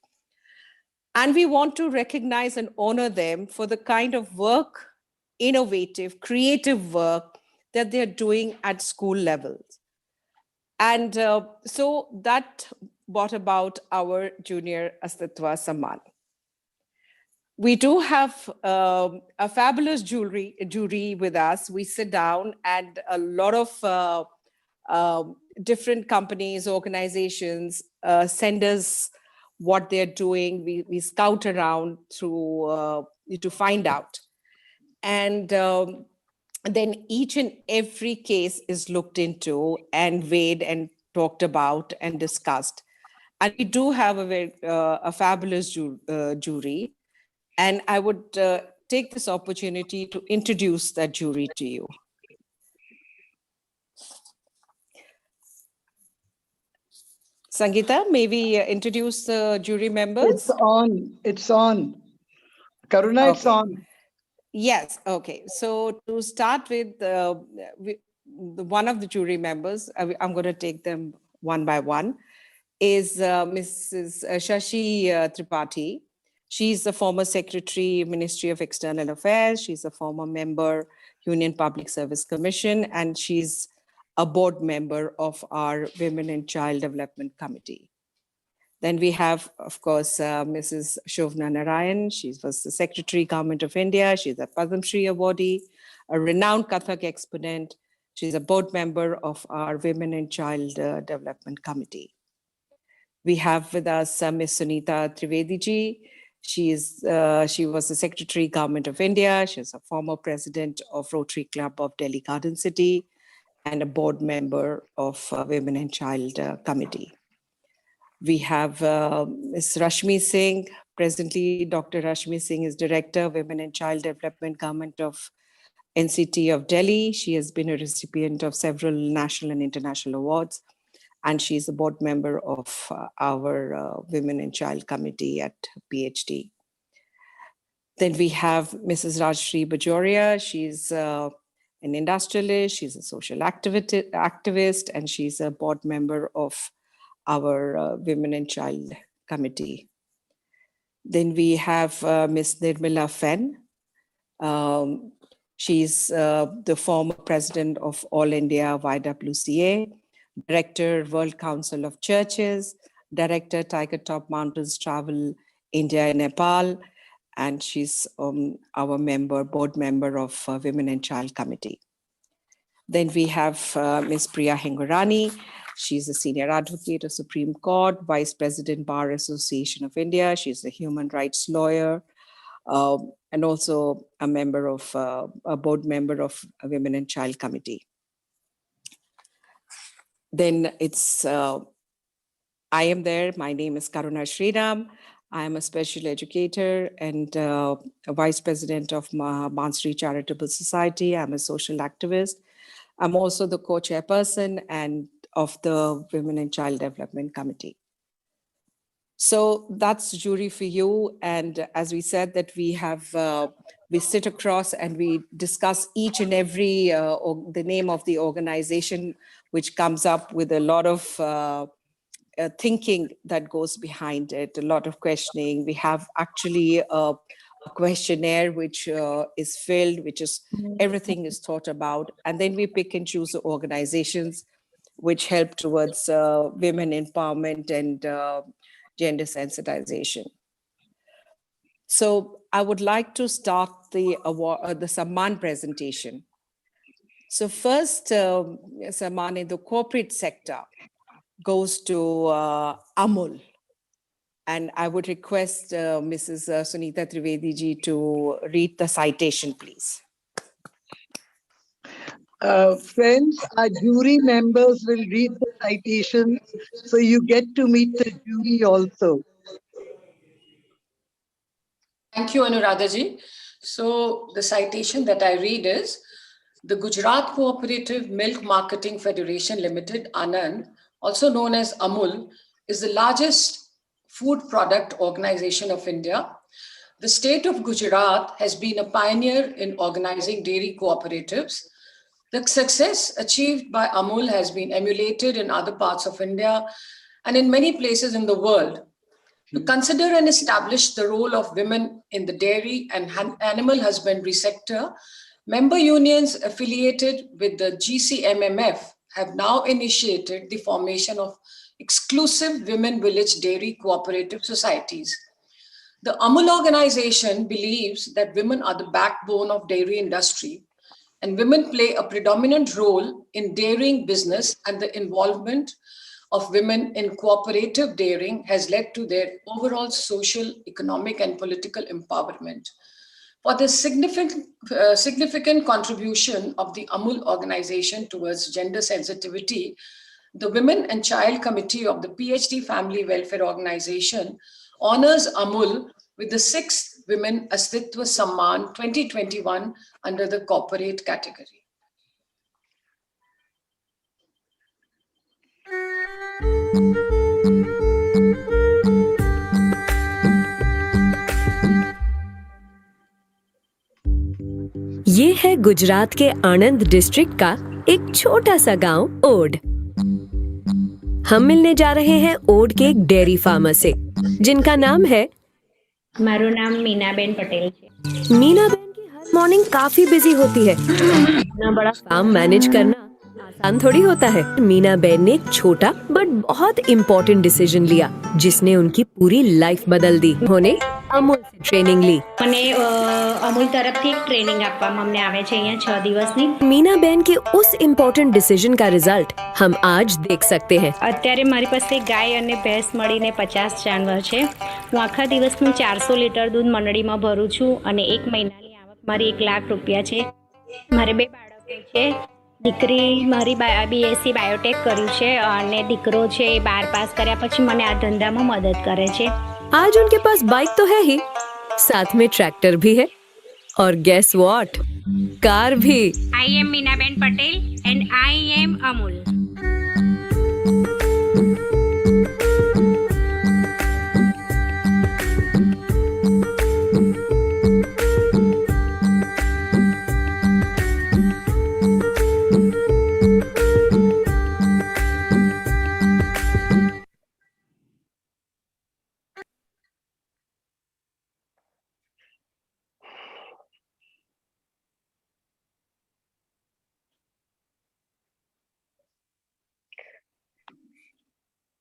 And we want to recognize and honor them for the kind of work, innovative, creative work that they're doing at school levels. And so that brought about our Junior Astitva Samman. We do have a fabulous jury with us. We sit down and a lot of different companies, organizations send us what they're doing. We scout around to find out. And then each and every case is looked into and weighed and talked about and discussed. And we do have a fabulous jury. And I would take this opportunity to introduce that jury to you. Sangeeta, may we introduce the jury members? It's on. It's on. Karuna, okay. It's on. Yes. Okay. So to start with, one of the jury members, I'm going to take them one by one, is Mrs. Shashi Tripathi. She's the former Secretary, Ministry of External Affairs. She's a former member, Union Public Service Commission, and she's a board member of our Women and Child Development Committee. Then we have, of course, Mrs. Shovna Narayan. She was the Secretary, Government of India. She's a Padma Shri awardee, a renowned Kathak exponent. She's a board member of our Women and Child Development Committee. We have with us Ms. Sunita Trivedi ji. She was the Secretary, Government of India. She's a former president of Rotary Club of Delhi Garden City and a board member of Women and Child Committee. We have Ms. Rashmi Singh. Presently, Dr. Rashmi Singh is Director, Women and Child Development, Government of NCT of Delhi. She has been a recipient of several national and international awards. And she's a board member of our Women and Child Committee at PhD. Then we have Mrs. Rajshri Bajoria. She's an industrialist, she's a social activist, and she's a board member of our Women and Child Committee. Then we have Ms. Nirmala Fen. She's the former president of All India YWCA, Director, World Council of Churches, Director, Tiger Top Mountains Travel, India and Nepal, and she's our board member of Women and Child Committee. Then we have Ms. Priya Hengurani. She's a senior advocate of Supreme Court, Vice President, Bar Association of India. She's a human rights lawyer, and also a member of a board member of a Women and Child Committee. Then it's, I am there. My name is Karuna Sriram. I am a special educator and a vice president of Mansri Charitable Society. I'm a social activist. I'm also the co-chairperson and of the Women and Child Development Committee. So that's jury for you. And as we said that we have, we sit across and we discuss each and every, the name of the organization, which comes up with a lot of thinking that goes behind it, a lot of questioning. We have actually a questionnaire which is filled, which is everything is thought about. And then we pick and choose the organizations which help towards women empowerment and gender sensitization. So I would like to start the Samman presentation. So first, Samman in the corporate sector goes to Amul. And I would request Mrs. Sunita Trivedi ji to read the citation, please. Friends, our jury members will read the citations, so you get to meet the jury also. Thank you, Anuradha ji. So the citation that I read is, the Gujarat Cooperative Milk Marketing Federation Limited, ANAND, also known as AMUL, is the largest food product organization of India. The state of Gujarat has been a pioneer in organizing dairy cooperatives. The success achieved by AMUL has been emulated in other parts of India and in many places in the world. To consider and establish the role of women in the dairy and animal husbandry sector, member unions affiliated with the GCMMF have now initiated the formation of exclusive women village dairy cooperative societies. The AMUL organization believes that women are the backbone of dairy industry, and women play a predominant role in dairying business, and the involvement of women in cooperative dairying has led to their overall social, economic, and political empowerment. For the significant contribution of the AMUL organization towards gender sensitivity, the Women and Child Committee of the PhD Family Welfare Organization honors AMUL with the 6th Women Astitva Samman 2021 under the corporate category. ये है गुजरात के Anand district का एक छोटा सा गांव odd. हम मिलने जा रहे हैं ओड के एक डेयरी फार्मर से जिनका नाम है, मारो नाम मीनाबेन पटेल है। मीनाबेन की हर मॉर्निंग काफी बिजी होती है। इतना बड़ा काम मैनेज करना आसान थोड़ी होता है। मीनाबेन ने एक छोटा बट बहुत इम्पोर्टेंट डिसीजन लिया जिसने उनकी पूरी लाइफ बदल दी। उन्होंने अमूल से ट्रेनिंग ली। મને અમૂલ તરફથી એક ટ્રેનિંગ આપવામાં અમને આવે છે અહીંયા 6 દિવસની। मीनाबेन के उस इम्पोर्टेंट डिसीजन का रिजल्ट हम आज देख सकते हैं। અત્યારે મારી પાસે ગાય અને ભેંસ મળીને 50 જાનવર છે। હું આખા દિવસનું 400 લીટર દૂધ મંડળીમાં ભરું છું અને એક મહિનાની આવક મારી 1 લાખ રૂપિયા છે। મારે 2 બાળકો છે। દીકરી મારી BSc બાયોટેક કર્યું છે અને દીકરો છે 12 પાસ કર્યા પછી મને આ ધંધામાં મદદ કરે છે। आज उनके पास बाइक तो है ही, साथ में ट्रैक्टर भी है और गेस व्हाट, कार भी। I am Meenaben Patel and I am Amul.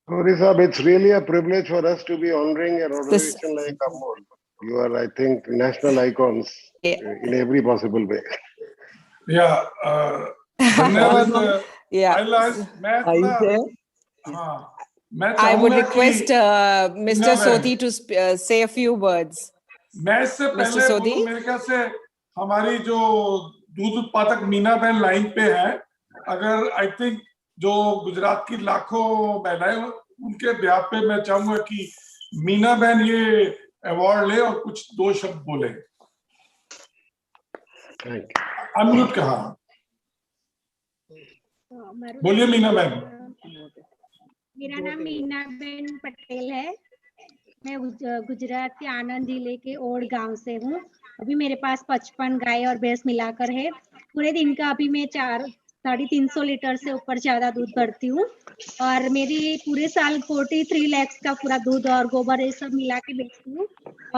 Gauri Saab, it's really a privilege for us to be honoring an organization like AMUL. You are, I think, national icons in every possible way. Yeah. धन्यवाद। I would request Mr. Sodhi to say a few words. मैं इससे पहले बोलूं, मेरे ख्याल से हमारी जो दूध उत्पादक मीनाबेन लाइन पे है, अगर आई थिंक जो गुजरात की लाखों महिलाएं उनके ब्याह पे मैं चाहूंगा कि मीनाबेन ये अवार्ड ले और कुछ 2 शब्द बोले। अनम्यूट कहा, बोलिए मीनाबेन। मेरा नाम मीनाबेन पटेल है। मैं गुजरात के आनंद जिले के ओड गांव से हूँ। अभी मेरे पास 55 गाय और भैंस मिलाकर है। पूरे दिन का अभी मैं 350 लीटर से ऊपर ज्यादा दूध करती हूँ और मेरी पूरे साल 43 लाख का पूरा दूध और गोबर ये सब मिला के बेचती हूँ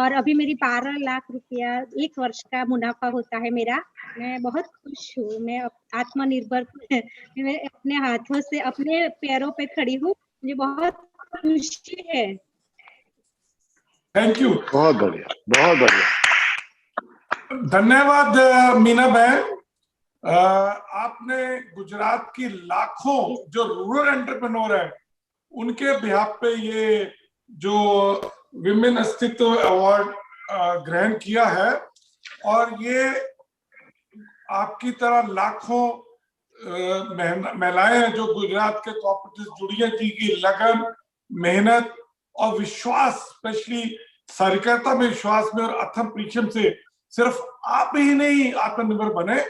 और अभी मेरी 12 लाख रुपया 1 वर्ष का मुनाफा होता है मेरा। मैं बहुत खुश हूँ। मैं आत्मनिर्भर मैं अपने हाथों से अपने पैरों पे खड़ी हूँ। मुझे बहुत खुशी है। Thank you. बहुत बढ़िया, बहुत बढ़िया। धन्यवाद मीनाबेन। आपने गुजरात की लाखों जो रूरल एंटरप्रेन्योर है उनके बिहाफ पे ये जो विमेन अस्तित्व अवार्ड ग्रहण किया है और ये आपकी तरह लाखों महिलाएं हैं जो गुजरात के कोऑपरेटिव जुड़ी हैं, जिनकी लगन, मेहनत और विश्वास, स्पेशली सहकारिता में विश्वास में और अथम परिश्रम से सिर्फ आप ही नहीं आत्मनिर्भर बने,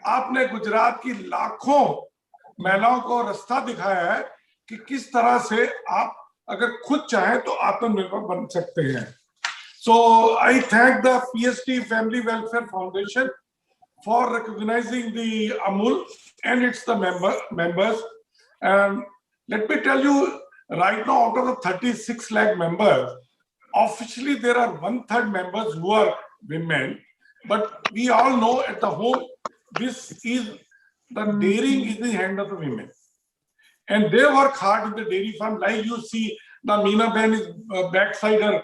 आपने गुजरात की लाखों महिलाओं को रास्ता दिखाया है कि किस तरह से आप अगर खुद चाहें तो आत्मनिर्भर बन सकते हैं. So I thank the PhD Family Welfare Foundation for recognizing the Amul and its the members. And let me tell you, right now out of the 36 lakh members, officially there are 1/3 members who are women, but we all know at the home this is the dairying is the hand of the women, and they work hard in the dairy farm. Like you see, the Meena Ben is backside her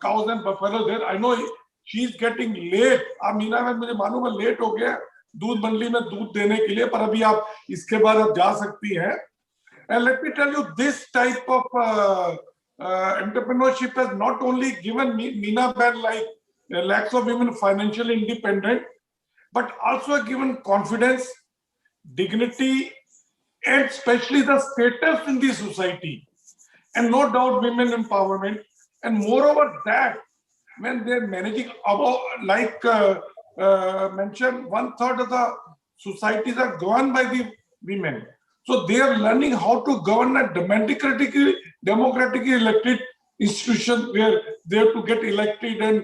cows and buffalo there. I know she is getting late. अब मीना बहन मुझे मालूम है late हो गया दूध मंडली में दूध देने के लिए, पर अभी आप इसके बाद आप जा सकती हैं. And let me tell you, this type of entrepreneurship has not only given Meena Ben like lakhs of women financially independent, but also given confidence, dignity, and especially the status in the society. And no doubt women empowerment. And moreover that, when they're managing about, like mentioned, 1/3 of the societies are governed by the women. So they are learning how to govern a democratically elected institution where they have to get elected and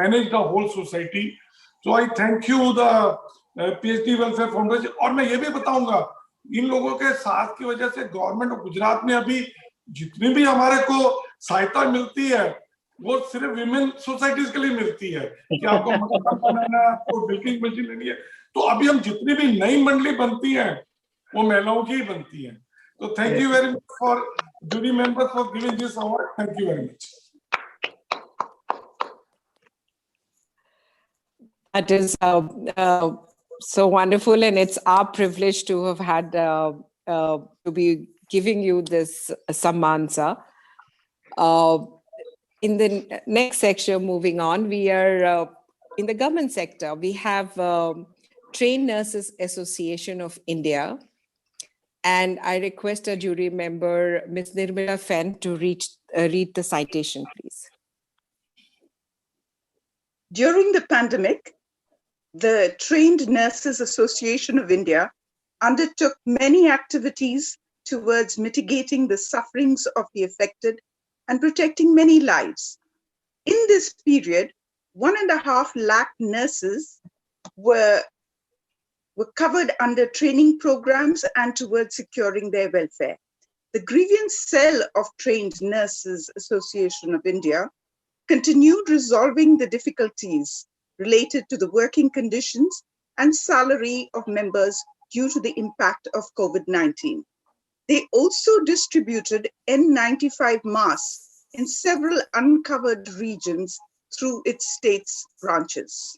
manage the whole society. So I thank you, the PhD Welfare Foundation. और मैं ये भी बताऊंगा, इन लोगों के साथ की वजह से गवर्नमेंट ऑफ गुजरात में अभी जितनी भी हमारे को सहायता मिलती है वो सिर्फ विमेन सोसाइटीज के लिए मिलती है कि आपको मकान बनाना, आपको ड्रिंकिंग मशीन लेनी है. तो अभी हम जितनी भी नई मंडली बनती हैं वो महिलाओं की ही बनती हैं. तो thank you very much for jury members for giving this award. Thank you very much. That is so wonderful, and it's our privilege to have had to be giving you this Samman, sir. In the next section, moving on, we are in the government sector. We have Trained Nurses Association of India, and I request a jury member, Ms. Nirmala Fen, to read the citation, please. During the pandemic, the Trained Nurses Association of India undertook many activities towards mitigating the sufferings of the affected and protecting many lives. In this period, 1.5 lakh nurses were covered under training programs and towards securing their welfare. The grievance cell of Trained Nurses Association of India continued resolving the difficulties related to the working conditions and salary of members due to the impact of COVID-19. They also distributed N95 masks in several uncovered regions through its state's branches.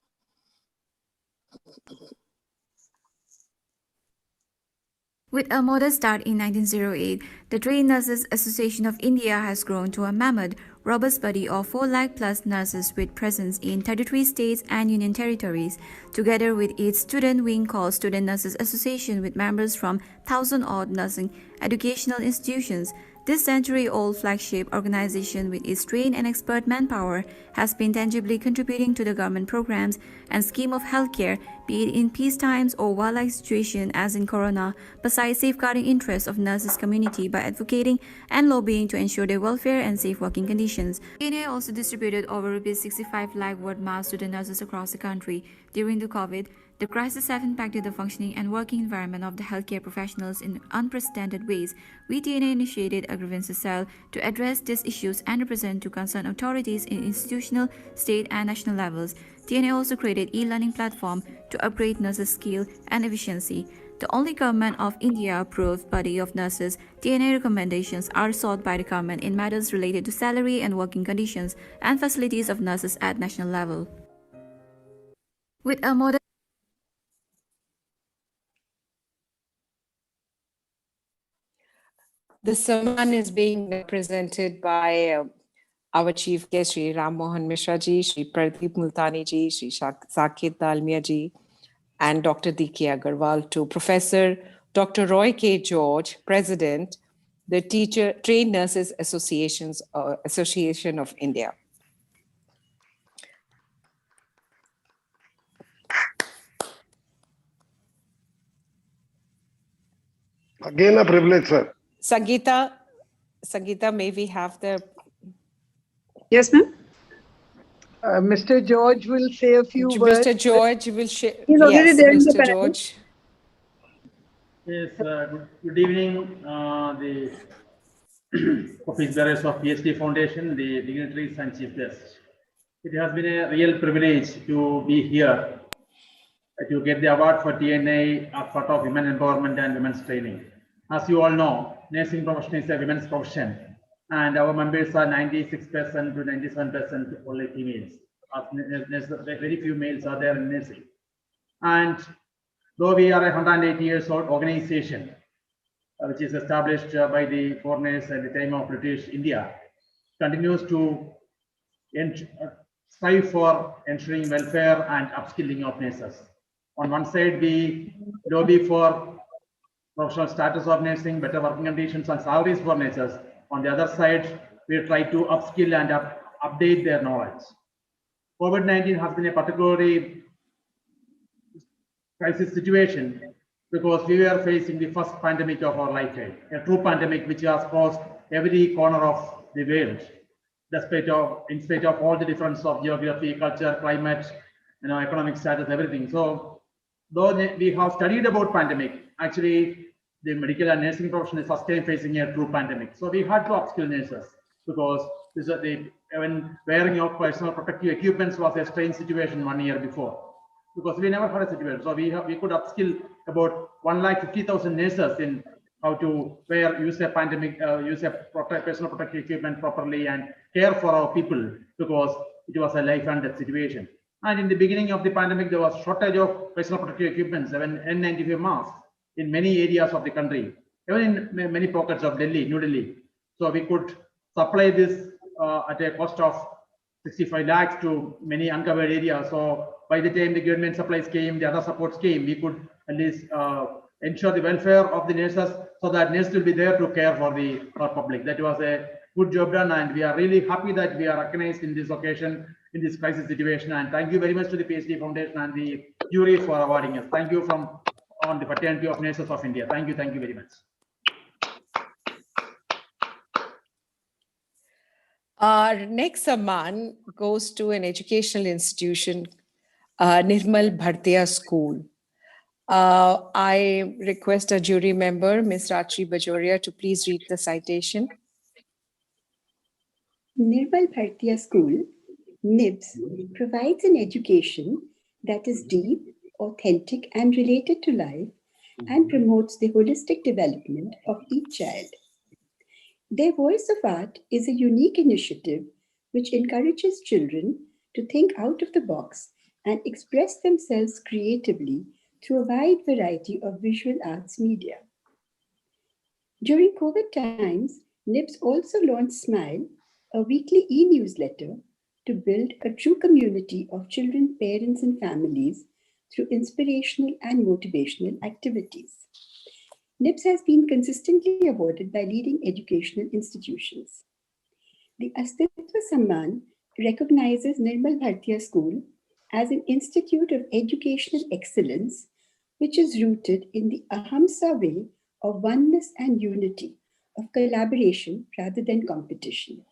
With a modest start in 1908, the Trained Nurses Association of India has grown to a mammoth, robust body of 4 lakh plus nurses with presence in 33 states and union territories, together with its student wing called Student Nurses Association with members from 1,000-odd nursing educational institutions. This century-old flagship organization with its trained and expert manpower has been tangibly contributing to the government programs and scheme of healthcare, be it in peace times or warlike situation as in Corona, besides safeguarding interests of nurses community by advocating and lobbying to ensure their welfare and safe working conditions. TNA also distributed over 65 lakh word masks to the nurses across the country. During the COVID, the crisis have impacted the functioning and working environment of the healthcare professionals in unprecedented ways. We TNA initiated a grievances cell to address these issues and represent to concerned authorities in institutional, state and national levels. TNA also created e-learning platform to upgrade nurses' skill and efficiency. The only government of India approved body of nurses, TNA recommendations are sought by the government in matters related to salary and working conditions and facilities of nurses at national level. With a modern The Samman is being represented by our chief guest, Shri Ram Mohan Mishra ji, Shri Pradeep Multani ji, Shri Sakit Dalmia ji, and Dr. D.K. Agarwal, to Professor Dr. Roy K. George, President, the Teacher Trained Nurses Association of India. Again a privilege, sir. Sangeeta, may we have the... Yes, ma'am. Mr. George will say a few words. Mr. George will share. He's already Yes, there in the Mr. panel. George. Yes, good evening, the office bearers of PhD Foundation, the dignitaries and chief guests. It has been a real privilege to be here to get the award for TNA as part of women empowerment and women's training. As you all know, nursing profession is a women's profession, and our members are 96% to 97% only females. Very few males are there in nursing. And though we are a 180 years old organization, which is established by the foreigners at the time of British India, continues to strive for ensuring welfare and upskilling of nurses. On one side, we lobby for professional status of nursing, better working conditions and salaries for nurses. On the other side, we try to upskill and update their knowledge. COVID-19 has been a particularly crisis situation because we were facing the first pandemic of our lifetime, a true pandemic which has crossed every corner of the world, in spite of all the difference of geography, culture, climate, economic status, everything. So, though we have studied about pandemic, actually the medical and nursing profession is first time facing a true pandemic. So we had to upskill nurses because when wearing of personal protective equipments was a strange situation 1 year before, because we never had a situation. So we could upskill about 150,000 nurses in how to use a personal protective equipment properly and care for our people, because it was a life and death situation. And in the beginning of the pandemic, there was shortage of personal protective equipment, even N95 masks in many areas of the country, even in many pockets of New Delhi. So we could supply this at a cost of 65 lakhs to many uncovered areas. So by the time the government supplies came, the other supports came, we could at least ensure the welfare of the nurses, so that nurses will be there to care for the public. That was a good job done, and we are really happy that we are recognized in this occasion, in this crisis situation. And thank you very much to the PhD Foundation and the jury for awarding us. Thank you on the fraternity of nurses of India. Thank you very much. Our next Samman goes to an educational institution, Nirmal Bhartiya School. I request a jury member, Ms. Rachi Bajoria, to please read the citation. Nirmal Bhartiya School, NIBS, provides an education that is deep, authentic, and related to life, and promotes the holistic development of each child. Their Voice of Art is a unique initiative which encourages children to think out of the box and express themselves creatively through a wide variety of visual arts media. During COVID times, NIBS also launched Smile, a weekly e-newsletter to build a true community of children, parents, and families through inspirational and motivational activities. NIBS has been consistently awarded by leading educational institutions. The Astitva Samman recognizes Nirmal Bhartiya School as an institute of educational excellence, which is rooted in the Ahamsa way of oneness and unity, of collaboration rather than competition.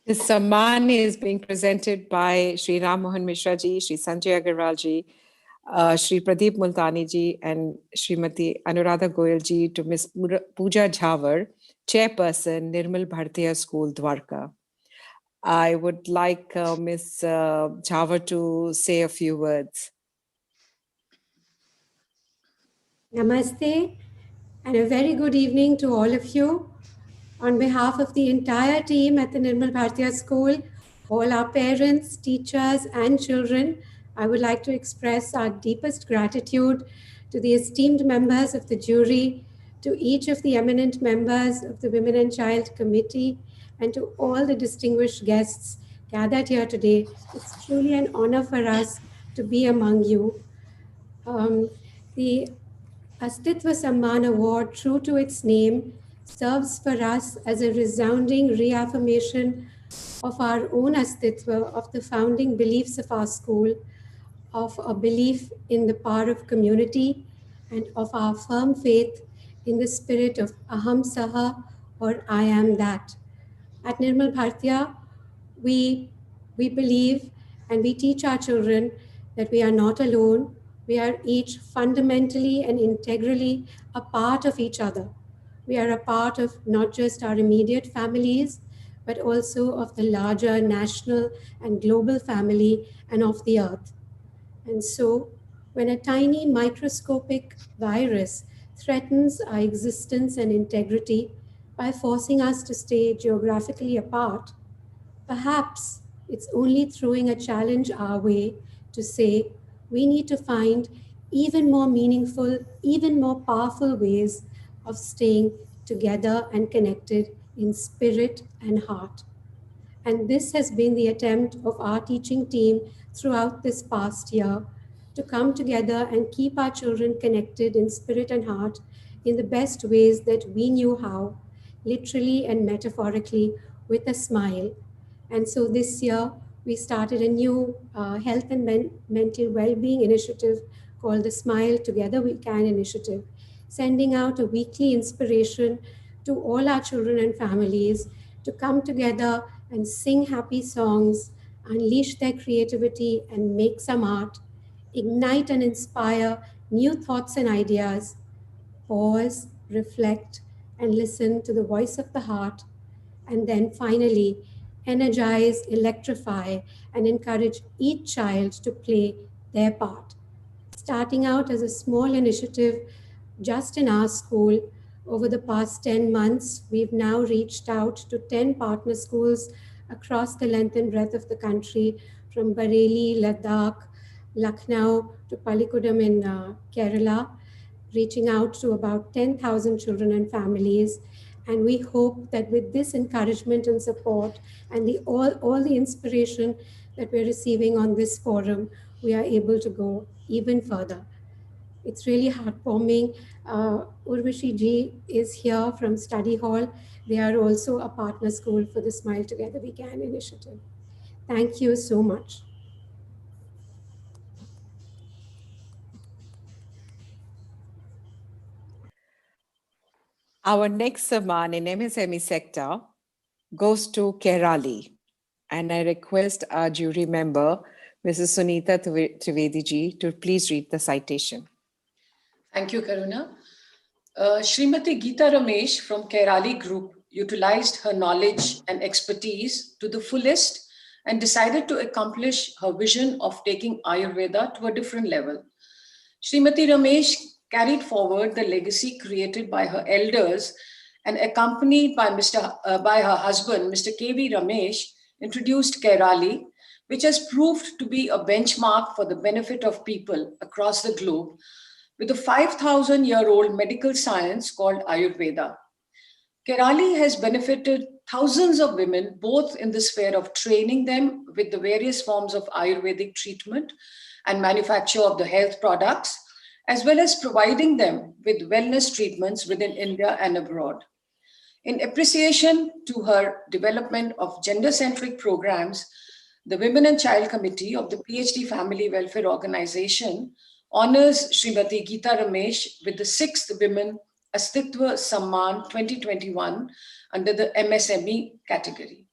This Samman is being presented by Sri Ram Mohan Mishra ji, Sri Sanjay Agarwal ji, Sri Pradeep Multani ji, and Srimati Anuradha Goyal ji to Miss Pooja Jhavar, Chairperson, Nirmal Bhartiya School, Dwarka. I would like Miss Jhavar to say a few words. Namaste and a very good evening to all of you. On behalf of the entire team at the Nirmal Bhartiya School, all our parents, teachers and children, I would like to express our deepest gratitude to the esteemed members of the jury, to each of the eminent members of the Women and Child Committee, and to all the distinguished guests gathered here today. It's truly an honor for us to be among you. The Astitva Samman Award, true to its name, serves for us as a resounding reaffirmation of our own Astitva, of the founding beliefs of our school, of a belief in the power of community, and of our firm faith in the spirit of Aham Saha, or I am that. At Nirmal Bhartiya, we believe and we teach our children that we are not alone. We are each fundamentally and integrally a part of each other. We are a part of not just our immediate families, but also of the larger national and global family and of the earth. And so, when a tiny microscopic virus threatens our existence and integrity by forcing us to stay geographically apart, perhaps it's only throwing a challenge our way to say we need to find even more meaningful, even more powerful ways of staying together and connected in spirit and heart. And this has been the attempt of our teaching team throughout this past year to come together and keep our children connected in spirit and heart in the best ways that we knew how, literally and metaphorically, with a smile. And so this year, we started a new health and mental well-being initiative called the Smile Together We Can initiative, sending out a weekly inspiration to all our children and families to come together and sing happy songs, unleash their creativity and make some art, ignite and inspire new thoughts and ideas, pause, reflect, and listen to the voice of the heart, and then finally, energize, electrify, and encourage each child to play their part. Starting out as a small initiative just in our school, over the past 10 months, we've now reached out to 10 partner schools across the length and breadth of the country, from Bareilly, Ladakh, Lucknow to Pallikudam in Kerala, reaching out to about 10,000 children and families. And we hope that with this encouragement and support and all the inspiration that we're receiving on this forum, we are able to go even further. It's really heartwarming. Urvashi ji is here from Study Hall. They are also a partner school for the Smile Together We Can initiative. Thank you so much. Our next Samman in MSME sector goes to Kerala. And I request our jury member, Mrs. Sunita Trivedi ji, to please read the citation. Thank you, Karuna. Srimati Geeta Ramesh from Kerala Group utilized her knowledge and expertise to the fullest and decided to accomplish her vision of taking Ayurveda to a different level. Srimati Ramesh carried forward the legacy created by her elders and, accompanied by her husband, Mr. K.V. Ramesh, introduced Kerala, which has proved to be a benchmark for the benefit of people across the globe, with a 5,000-year-old medical science called Ayurveda. Kerala has benefited thousands of women, both in the sphere of training them with the various forms of Ayurvedic treatment and manufacture of the health products, as well as providing them with wellness treatments within India and abroad. In appreciation to her development of gender-centric programs, the Women and Child Committee of the PhD Family Welfare Organization honors Srimati Geeta Ramesh with the 6th Women Astitva Samman 2021 under the MSME category.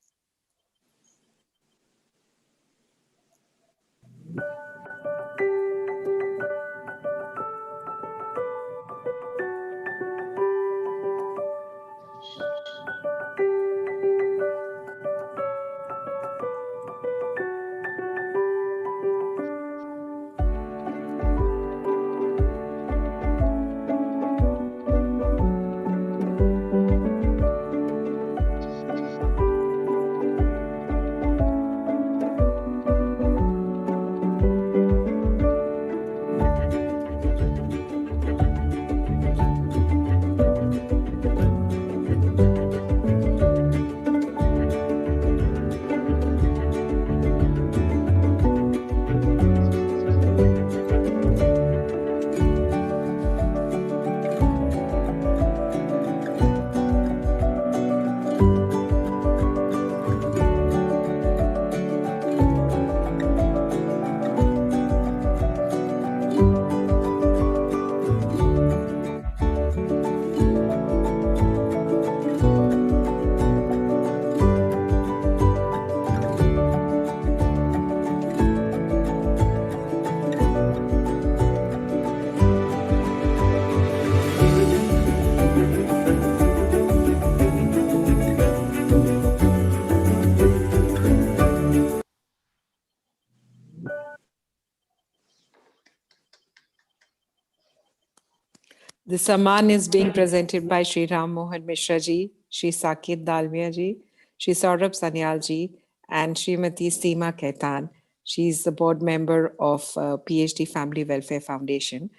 The Samman is being presented by Shri Ram Mohan Mishra ji, Shri Sakit Dalmia ji, Shri Saurabh Sanyal ji, and Srimati Seema Khaitan. She is the board member of PhD Family Welfare Foundation.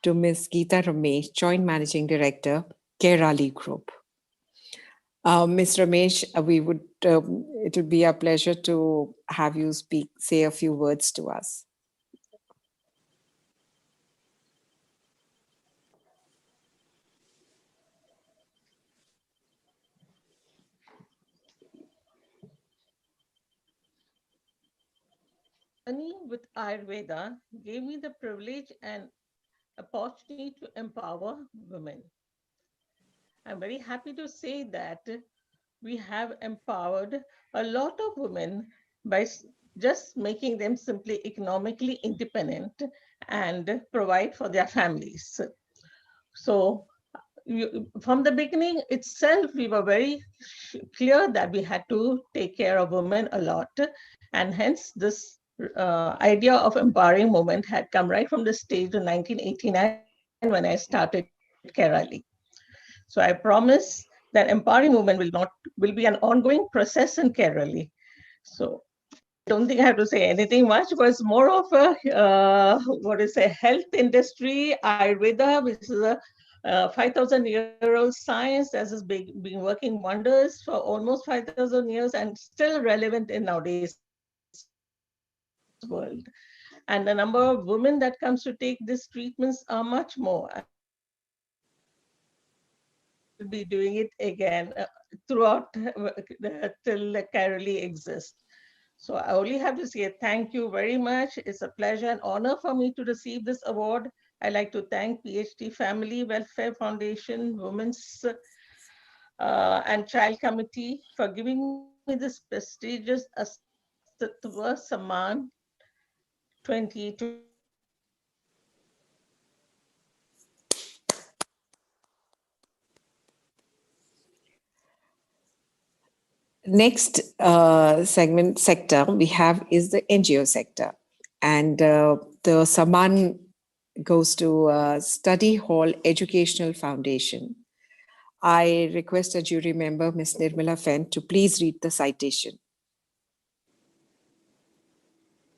To Ms. Geeta Ramesh, Joint Managing Director, Kerali Group. Ms. Ramesh, it will be a pleasure to have you say a few words to us. Journey with Ayurveda gave me the privilege and opportunity to empower women. I'm very happy to say that we have empowered a lot of women by just making them simply economically independent and provide for their families. So from the beginning itself, we were very clear that we had to take care of women a lot. And hence this idea of empowering women had come right from the stage in 1989 when I started Kerali. So I promise that empowering women will be an ongoing process in Kerala. So I don't think I have to say anything much, but it's more of a health industry, Ayurveda, which is a 5,000-year-old science that has been working wonders for almost 5,000 years and still relevant in nowadays world. And the number of women that comes to take these treatments are much more. Will be doing it again throughout till Kerala exists. So I only have to say thank you very much. It's a pleasure and honor for me to receive this award. I'd like to thank PhD Family Welfare Foundation, Women's and Child Committee for giving me this prestigious Astitva Samman 2020. Next sector we have is the NGO sector, and the Samman goes to Study Hall Educational Foundation. I request a jury member, Ms. Nirmala Fenn, to please read the citation.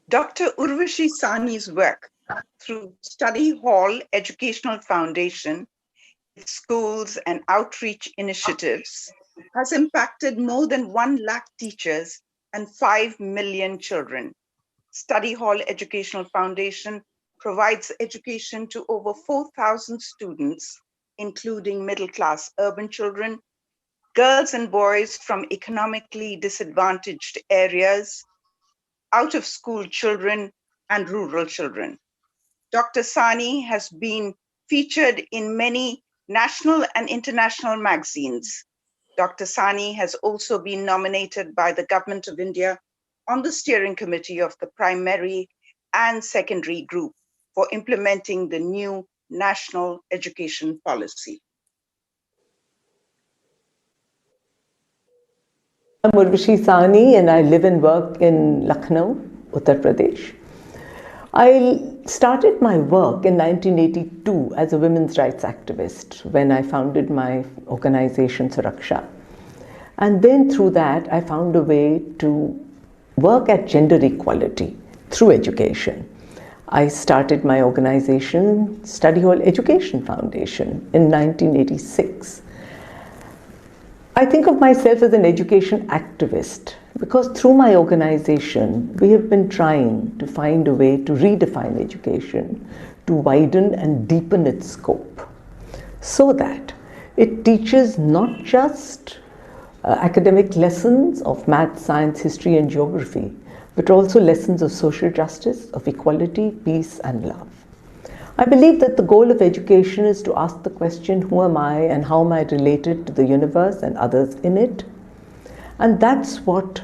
Dr. Urvashi Sani's work through Study Hall Educational Foundation, its schools and outreach initiatives has impacted more than 1 lakh teachers and 5 million children. Study Hall Educational Foundation provides education to over 4,000 students, including middle-class urban children, girls and boys from economically disadvantaged areas, out-of-school children, and rural children. Dr. Sani has been featured in many national and international magazines. Dr. Sani has also been nominated by the Government of India on the steering committee of the primary and secondary group for implementing the new national education policy. I'm Urvashi Sani and I live and work in Lucknow, Uttar Pradesh. I started my work in 1982 as a women's rights activist when I founded my organization Suraksha. And then through that, I found a way to work at gender equality through education. I started my organization, Study Hall Education Foundation, in 1986. I think of myself as an education activist because through my organization, we have been trying to find a way to redefine education, to widen and deepen its scope so that it teaches not just academic lessons of math, science, history, and geography, but also lessons of social justice, of equality, peace, and love. I believe that the goal of education is to ask the question, who am I and how am I related to the universe and others in it? And that's what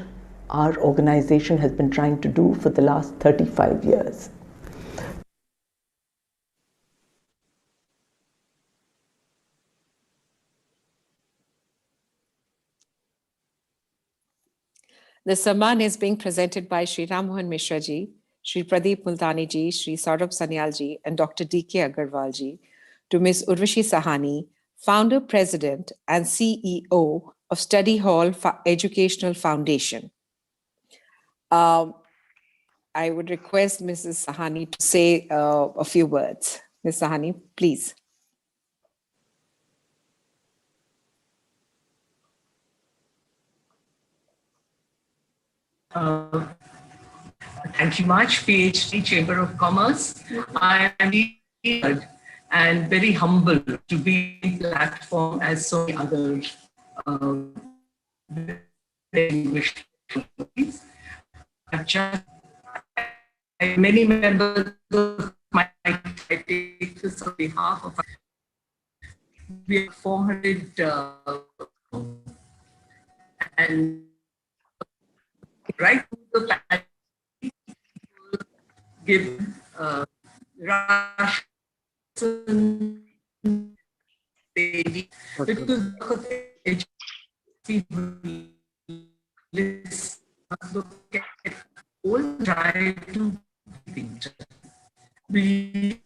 our organization has been trying to do for the last 35 years. The Samman is being presented by Shri Ram Mohan Mishra ji, Shri Pradeep Multani ji, Shri Saurabh Sanyal ji, and Dr. D.K. Agarwal ji. to Ms. Urvashi Sahani, founder, president, and CEO of Study Hall Educational Foundation. I would request Mrs. Sahani to say a few words. Ms. Sahani, please. Thank you much, PhD Chamber of Commerce. I am honored and very humble to be on the platform as so many other I've just many members of my take this on behalf of we have 400 and right to the give Russian baby because let's look at all try to things. We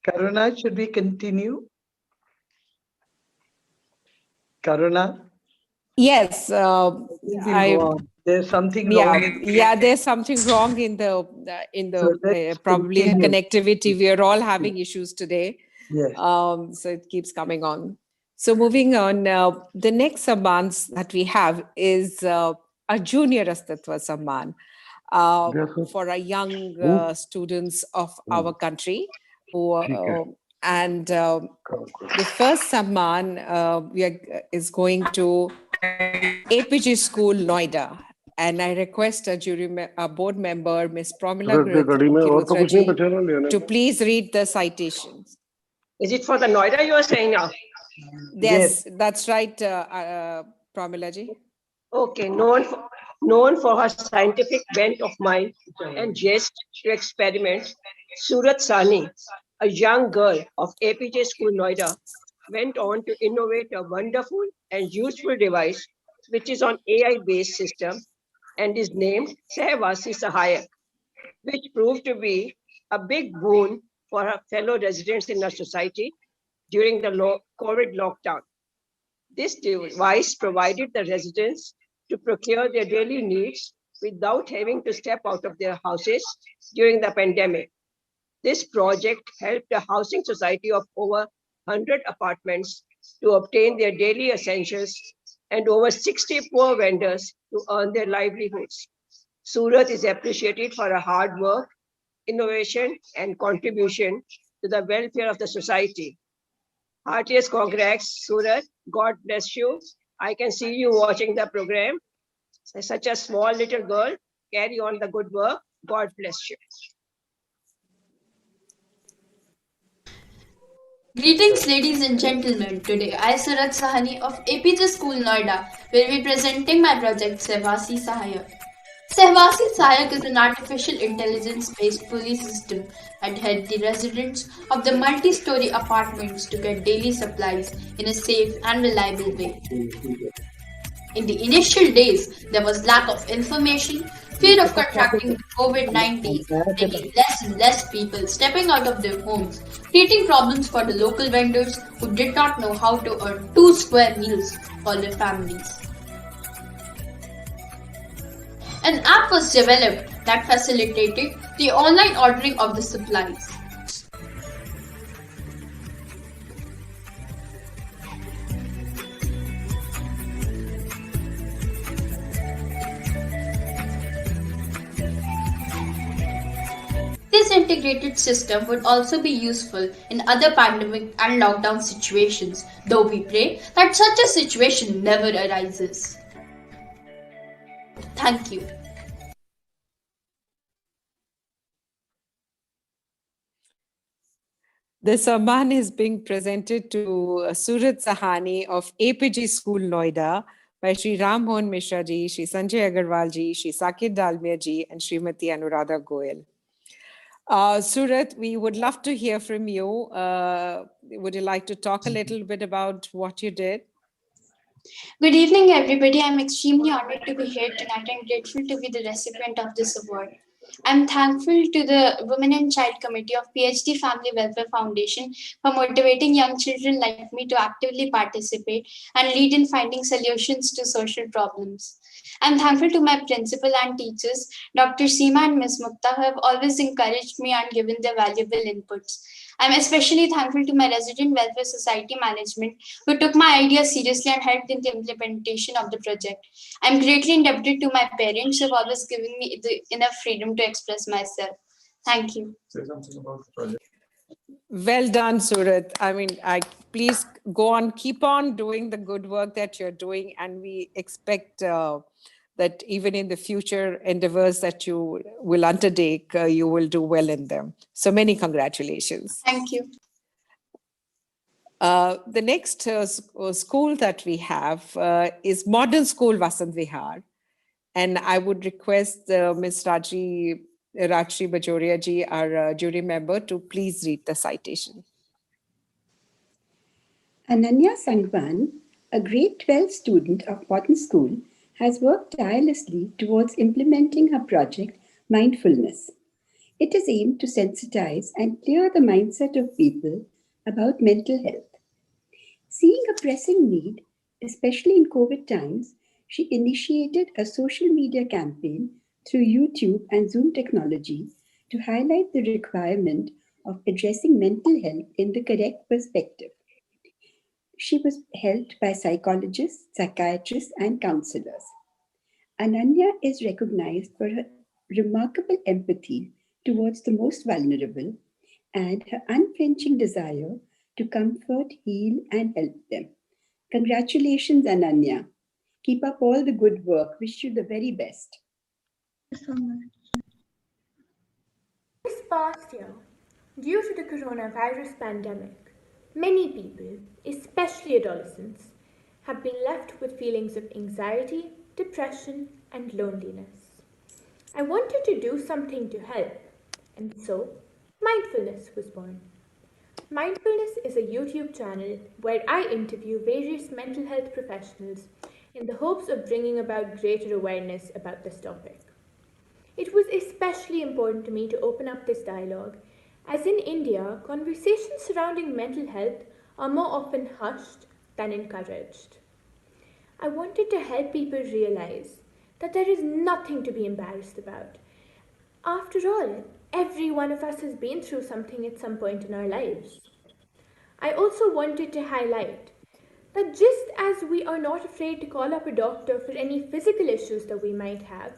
Karuna, should we continue? Karuna? Yes, there's something wrong. Yeah, there's something wrong in the So let's probably a continue. connectivity. We are all having issues today. Yes. So it keeps coming on. So moving on, the next Sammans that we have is a junior Astitva Samman for our young students of our country who and the first Samman is going to APG School, Noida. And I request a board member, Ms. Pramila Girudraji, to please read the citations. Is it for the Noida you are saying now? Yes, that's right, Pramila ji. Okay, known for her scientific bent of mind and zest to experiment, Surat Sani, a young girl of APJ School, Noida, went on to innovate a wonderful and useful device which is on AI-based system and is named Sehvasi Sahayak, which proved to be a big boon for her fellow residents in our society during the COVID lockdown. This device provided the residents to procure their daily needs without having to step out of their houses during the pandemic. This project helped a housing society of over 100 apartments to obtain their daily essentials and over 60 poor vendors to earn their livelihoods. Surat is appreciated for her hard work, innovation, and contribution to the welfare of the society. Heartiest congrats, Surat. God bless you. I can see you watching the program. Such a small little girl. Carry on the good work. God bless you. Greetings, ladies and gentlemen. Today, I, Surat Sahani of APJ School, Noida, will be presenting my project Sehvasi Sahayak. Sehvasi Sahayak is an artificial intelligence-based police system that helps the residents of the multi-story apartments to get daily supplies in a safe and reliable way. In the initial days, there was lack of information, fear of contracting COVID-19, making less and less people stepping out of their homes, creating problems for the local vendors who did not know how to earn 2 square meals for their families. An app was developed that facilitated the online ordering of the supplies. This integrated system would also be useful in other pandemic and lockdown situations, though we pray that such a situation never arises. Thank you. The Samman is being presented to Surat Sahani of APG School, Noida, by Shri Ram Mohan Mishra ji, Shri Sanjay Agarwal ji, Shri Sakit Dalmia ji, and Srimati Anuradha Goyal. Surat, we would love to hear from you. Would you like to talk a little bit about what you did? Good evening, everybody. I'm extremely honored to be here tonight and grateful to be the recipient of this award. I'm thankful to the Women and Child Committee of PhD Family Welfare Foundation for motivating young children like me to actively participate and lead in finding solutions to social problems. I'm thankful to my principal and teachers, Dr. Seema and Ms. Mukta, who have always encouraged me and given their valuable inputs. I'm especially thankful to my Resident Welfare Society management, who took my ideas seriously and helped in the implementation of the project. I'm greatly indebted to my parents, who have always given me the enough freedom to express myself. Thank you. Say something about the project. Well done, Surat. I mean, please go on, keep on doing the good work that you're doing, and we expect that even in the future endeavors that you will undertake, you will do well in them. So many congratulations. Thank you. The next school that we have is Modern School Vasant Vihar. And I would request Ms. Rajshri Bajoria ji, our jury member, to please read the citation. Ananya Sangwan, a grade 12 student of Modern School, has worked tirelessly towards implementing her project, Mindfulness. It is aimed to sensitize and clear the mindset of people about mental health. Seeing a pressing need, especially in COVID times, she initiated a social media campaign through YouTube and Zoom technology to highlight the requirement of addressing mental health in the correct perspective. She was helped by psychologists, psychiatrists, and counselors. Ananya is recognized for her remarkable empathy towards the most vulnerable and her unflinching desire to comfort, heal, and help them. Congratulations, Ananya. Keep up all the good work. Wish you the very best. Thank you so much. This past year, due to the coronavirus pandemic, many people, especially adolescents, have been left with feelings of anxiety, depression, and loneliness. I wanted to do something to help, and so Mindfulness was born. Mindfulness is a YouTube channel where I interview various mental health professionals in the hopes of bringing about greater awareness about this topic. It was especially important to me to open up this dialogue, as in India, conversations surrounding mental health are more often hushed than encouraged. I wanted to help people realize that there is nothing to be embarrassed about. After all, every one of us has been through something at some point in our lives. I also wanted to highlight that just as we are not afraid to call up a doctor for any physical issues that we might have,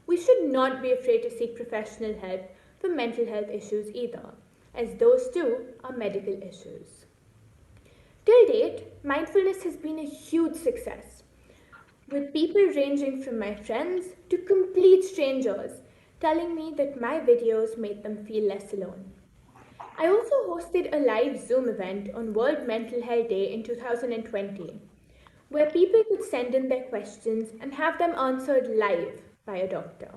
we should not be afraid to seek professional help for mental health issues either, as those too are medical issues. Till date, mindfulness has been a huge success, with people ranging from my friends to complete strangers telling me that my videos made them feel less alone. I also hosted a live Zoom event on World Mental Health Day in 2020, where people could send in their questions and have them answered live by a doctor.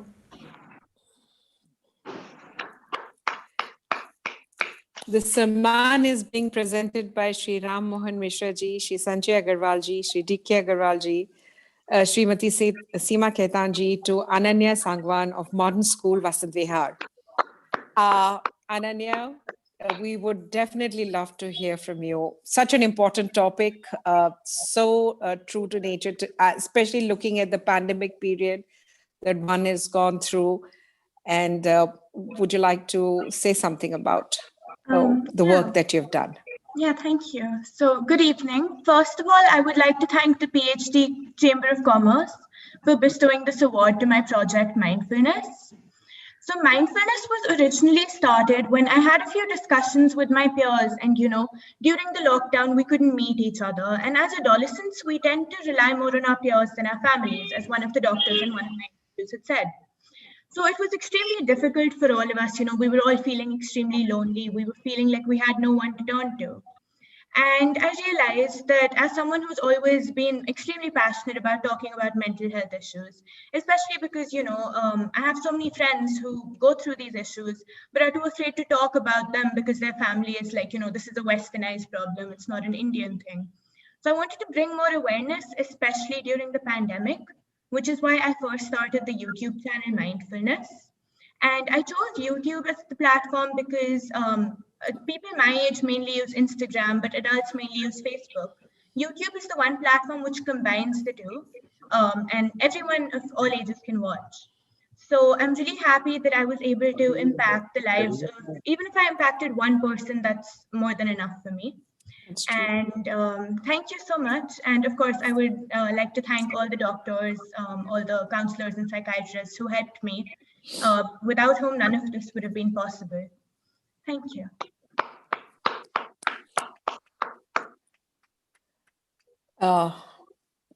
The Samman is being presented by Shri Ram Mohan Mishra ji, Shri Sanjay Agarwal ji, Shri D.K. Agarwal ji, Srimati Seema Khaitan ji to Ananya Sangwan of Modern School Vasant Vihar. Ananya, we would definitely love to hear from you. Such an important topic, so true to nature, especially looking at the pandemic period that one has gone through. And would you like to say something about the work that you've done? Yeah, thank you. So good evening. First of all, I would like to thank the PhD Chamber of Commerce for bestowing this award to my project Mindfulness. So mindfulness was originally started when I had a few discussions with my peers, and during the lockdown, we couldn't meet each other. And as adolescents, we tend to rely more on our peers than our families, as one of the doctors in one of my interviews had said. So it was extremely difficult for all of us. We were all feeling extremely lonely. We were feeling like we had no one to turn to. And I realized that as someone who's always been extremely passionate about talking about mental health issues, especially because, I have so many friends who go through these issues, but are too afraid to talk about them because their family is like, this is a westernized problem. It's not an Indian thing. So I wanted to bring more awareness, especially during the pandemic, which is why I first started the YouTube channel Mindfulness. And I chose YouTube as the platform because people my age mainly use Instagram, but adults mainly use Facebook. YouTube is the one platform which combines the two, and everyone of all ages can watch. So I'm really happy that I was able to impact the lives of, even if I impacted one person, that's more than enough for me. And thank you so much. And of course, I would like to thank all the doctors, all the counselors and psychiatrists who helped me, without whom none of this would have been possible. Thank you.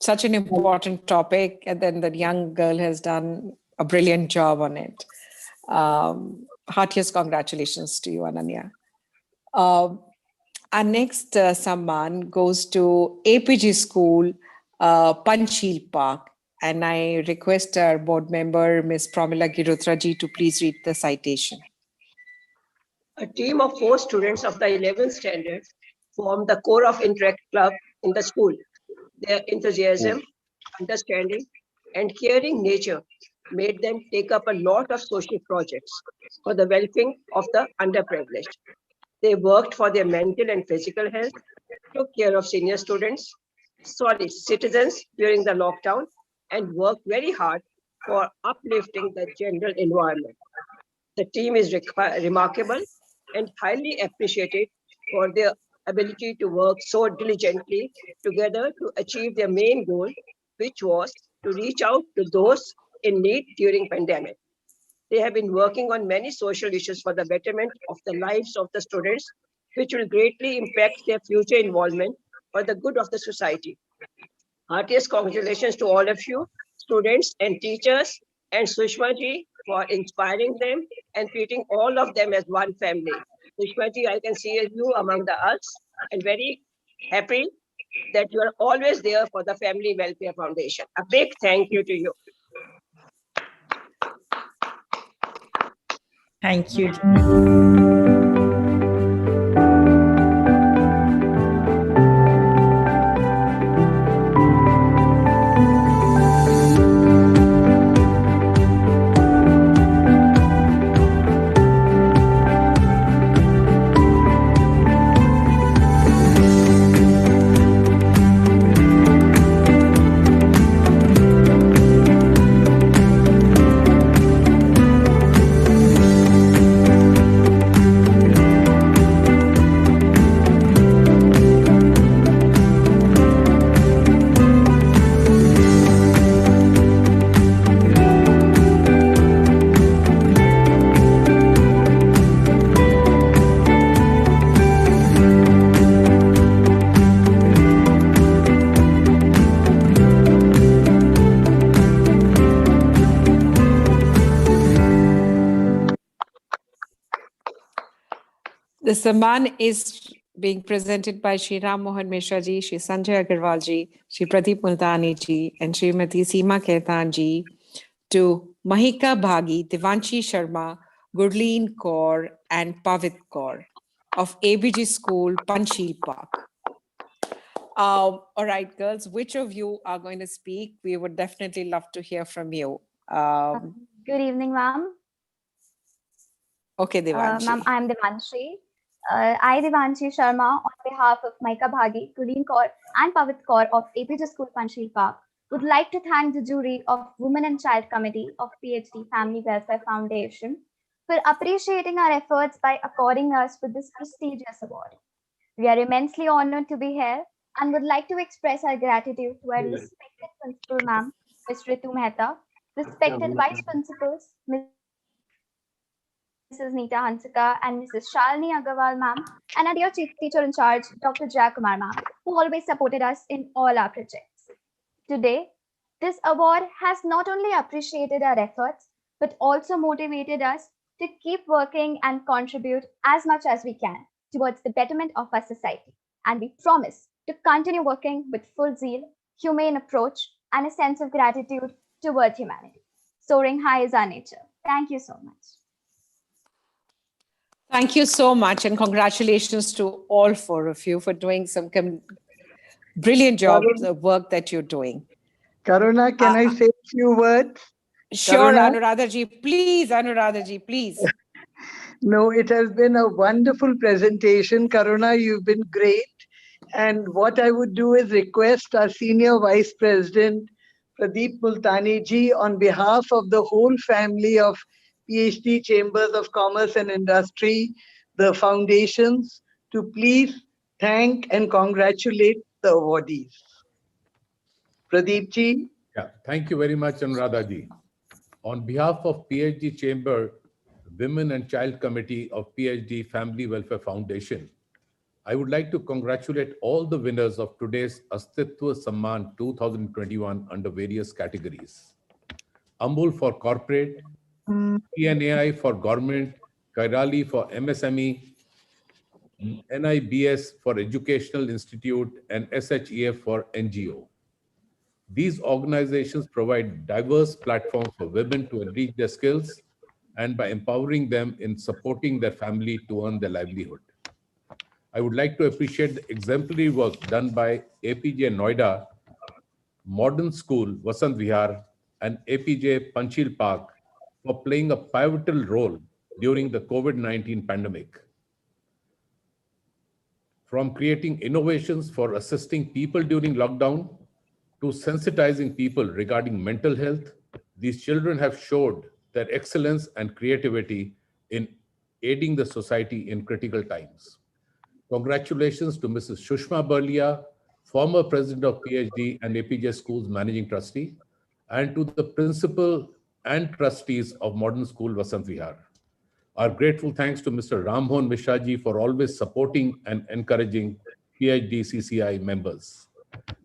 Such an important topic, and then the young girl has done a brilliant job on it. Heartiest congratulations to you, Ananya. Our next Samman goes to APG School, Panchil Park, and I request our board member, Ms. Pramila Girotraji, to please read the citation. A team of 4 students of the 11th standard formed the core of Interact Club in the school. Their enthusiasm, understanding, and caring nature made them take up a lot of social projects for the welfare of the underprivileged. They worked for their mental and physical health, took care of senior students, citizens during the lockdown, and worked very hard for uplifting the general environment. The team is remarkable and highly appreciated for their ability to work so diligently together to achieve their main goal, which was to reach out to those in need during pandemic. They have been working on many social issues for the betterment of the lives of the students, which will greatly impact their future involvement for the good of the society. Heartiest congratulations to all of you, students and teachers, and Sushma ji for inspiring them and treating all of them as one family. Sushma ji, I can see you among the us, and very happy that you are always there for the Family Welfare Foundation. A big thank you to you. Thank you. The Samman is being presented by Shri Ram Mohan Mishra ji, Shri Sanjay Agarwal ji, Shri Pradeep Multani ji, and Srimati Seema Khaitan ji to Mahika Bhagi, Devanshi Sharma, Gurleen Kaur, and Pavit Kaur of ABG School, Panchil Park. All right, girls, which of you are going to speak? We would definitely love to hear from you. Good evening, ma'am. Okay, Devanshi. Ma'am, I'm Devanshi. I, Devanshi Sharma, on behalf of Mahika Bhagi, Gurleen Kaur, and Pavit Kaur of APJ School Panchil Park, would like to thank the jury of Women and Child Committee of PhD Family Welfare Foundation for appreciating our efforts by according us with this prestigious award. We are immensely honored to be here and would like to express our gratitude to our respected principal, ma'am, Ms. Ritu Mehta, respected vice principals, Mrs. Neeta Hansika and Mrs. Shalini Agarwal, ma'am, and our dear chief teacher in charge, Dr. Jayakumar, ma'am, who always supported us in all our projects. Today, this award has not only appreciated our efforts, but also motivated us to keep working and contribute as much as we can towards the betterment of our society. and we promise to continue working with full zeal, humane approach, and a sense of gratitude towards humanity. Soaring high is our nature. Thank you so much. Thank you so much, and congratulations to all four of you for doing some brilliant job, the work that you're doing. Karuna, can I say a few words? Sure, Karuna? Anuradha ji, please, Anuradha ji, please. No, it has been a wonderful presentation. Karuna, you've been great. And what I would do is request our Senior Vice President, Pradeep Multani ji, on behalf of the whole family of PhD Chambers of Commerce and Industry, the foundations, to please thank and congratulate the awardees. Pradeep ji. Yeah, thank you very much, Anuradha ji. On behalf of PhD Chamber, Women and Child Committee of PhD Family Welfare Foundation, I would like to congratulate all the winners of today's Astitva Samman 2021 under various categories. Amul for corporate, PNAI for government, Kairali for MSME, NIBS for educational institute, and SHEF for NGO. These organizations provide diverse platforms for women to enrich their skills and by empowering them in supporting their family to earn their livelihood. I would like to appreciate the exemplary work done by APJ Noida, Modern School, Vasant Vihar, and APJ Panchil Park for playing a pivotal role during the COVID-19 pandemic. From creating innovations for assisting people during lockdown to sensitizing people regarding mental health, these children have showed their excellence and creativity in aiding the society in critical times. Congratulations to Mrs. Shushma Burlia, former president of PhD and APJ Schools Managing Trustee, and to the principal and trustees of Modern School Vasant Vihar. Our grateful thanks to Mr. Rammohan Mishra ji for always supporting and encouraging PhD CCI members.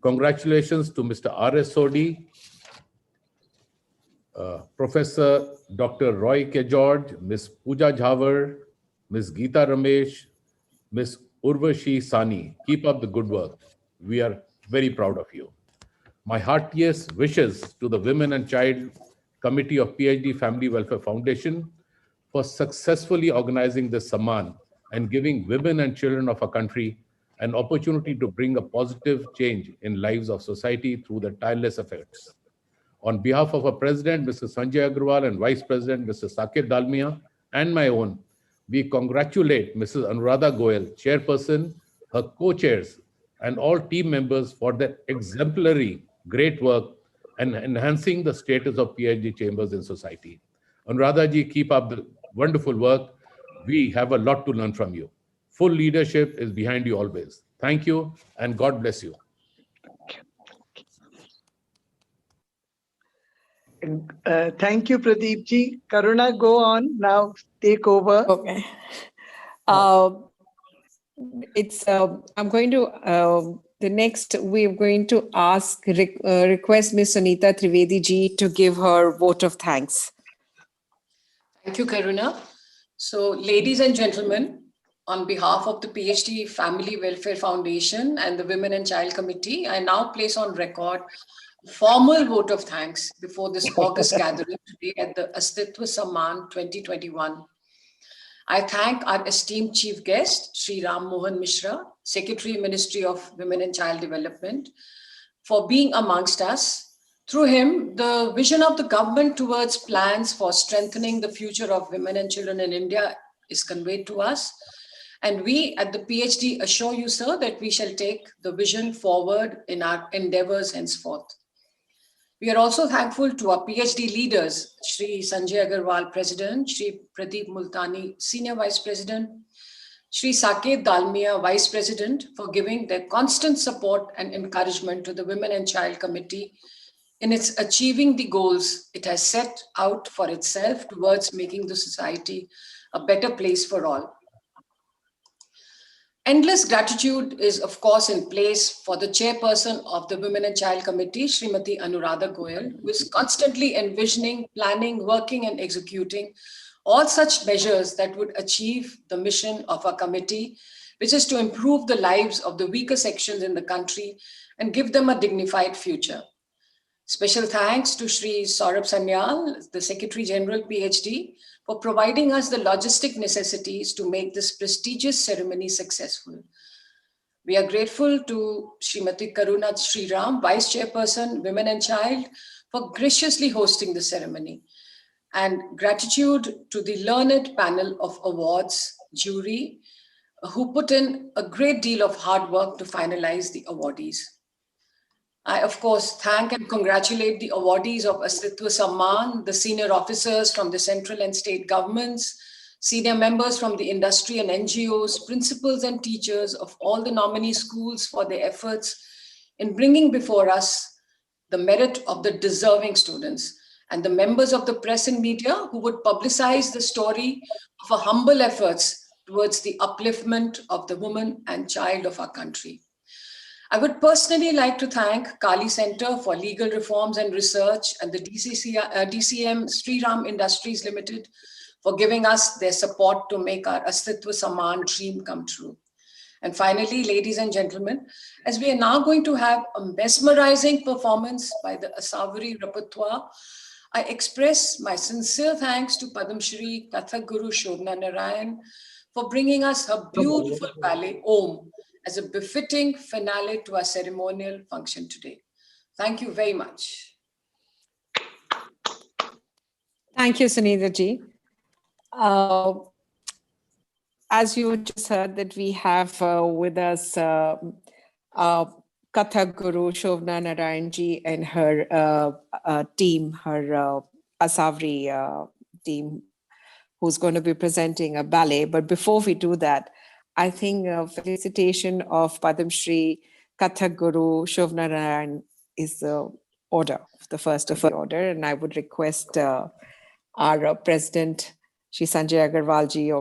Congratulations to Mr. R.S. Sodi, Professor Dr. Roy K. George, Ms. Pooja Jhavar, Ms. Geeta Ramesh, Ms. Urvashi Sani. Keep up the good work. We are very proud of you. My heartiest wishes to the Women and Child Committee of PhD Family Welfare Foundation for successfully organizing this Samman and giving women and children of our country an opportunity to bring a positive change in lives of society through their tireless efforts. On behalf of our President, Mr. Sanjay Agarwal, and Vice President, Mr. Saket Dalmia, and my own, we congratulate Mrs. Anuradha Goyal, Chairperson, her co-chairs, and all team members for their exemplary great work and enhancing the status of PhD chambers in society. Anuradha ji, keep up the wonderful work. We have a lot to learn from you. Full leadership is behind you always. Thank you, and God bless you. Thank you, Pradeep ji. Karuna, go on now. Take over. Okay. I'm going to, the next, we're going to request Ms. Sunita Trivedi ji to give her vote of thanks. Thank you, Karuna. So, ladies and gentlemen, on behalf of the PhD Family Welfare Foundation and the Women and Child Committee, I now place on record a formal vote of thanks before this August gathering today at the Astitva Samman 2021. I thank our esteemed chief guest, Sri Ram Mohan Mishra, Secretary, Ministry of Women and Child Development, for being amongst us. Through him, the vision of the government towards plans for strengthening the future of women and children in India is conveyed to us. And we at the PhD assure you, sir, that we shall take the vision forward in our endeavors henceforth. We are also thankful to our PhD leaders, Shri Sanjay Agarwal, President, Shri Pradeep Multani, Senior Vice President, Shri Saket Dalmia, Vice President, for giving their constant support and encouragement to the Women and Child Committee in its achieving the goals it has set out for itself towards making the society a better place for all. Endless gratitude is, of course, in place for the chairperson of the Women and Child Committee, Srimati Anuradha Goyal, who is constantly envisioning, planning, working, and executing all such measures that would achieve the mission of our committee which is to improve the lives of the weaker sections in the country and give them a dignified future. Special thanks to Shri Saurabh Sanyal, the Secretary General, PhD, for providing us the logistic necessities to make this prestigious ceremony successful. We are grateful to Srimati Karuna Sriram, Vice Chairperson, Women and Child, for graciously hosting the ceremony. And gratitude to the learned panel of awards jury who put in a great deal of hard work to finalize the awardees. I, of course, thank and congratulate the awardees of Astitva Samman, the senior officers from the central and state governments, senior members from the industry and NGOs, principals and teachers of all the nominee schools for their efforts in bringing before us the merit of the deserving students, and the members of the press and media who would publicize the story of our humble efforts towards the upliftment of the woman and child of our country. I would personally like to thank Kali Center for Legal Reforms and Research and the DCM Sriram Industries Limited for giving us their support to make our Astitva Samman dream come true. And finally, ladies and gentlemen, as we are now going to have a mesmerizing performance by the Asavri Repertoire, I express my sincere thanks to Padam Shri Kathak Guru Shobna Narayan for bringing us her beautiful ballet, Om, as a befitting finale to our ceremonial function today. Thank you very much. Thank you, Sunita ji. As you just heard, that we have with us Kathak Guru Shobna Narayan ji and her team, her Asavri team, who's going to be presenting a ballet. But before we do that, I think felicitation of Padam Shri Kathak Guru Shobna Narayan is the order, the first of the order. And I would request our president, Shri Sanjay Agarwal ji,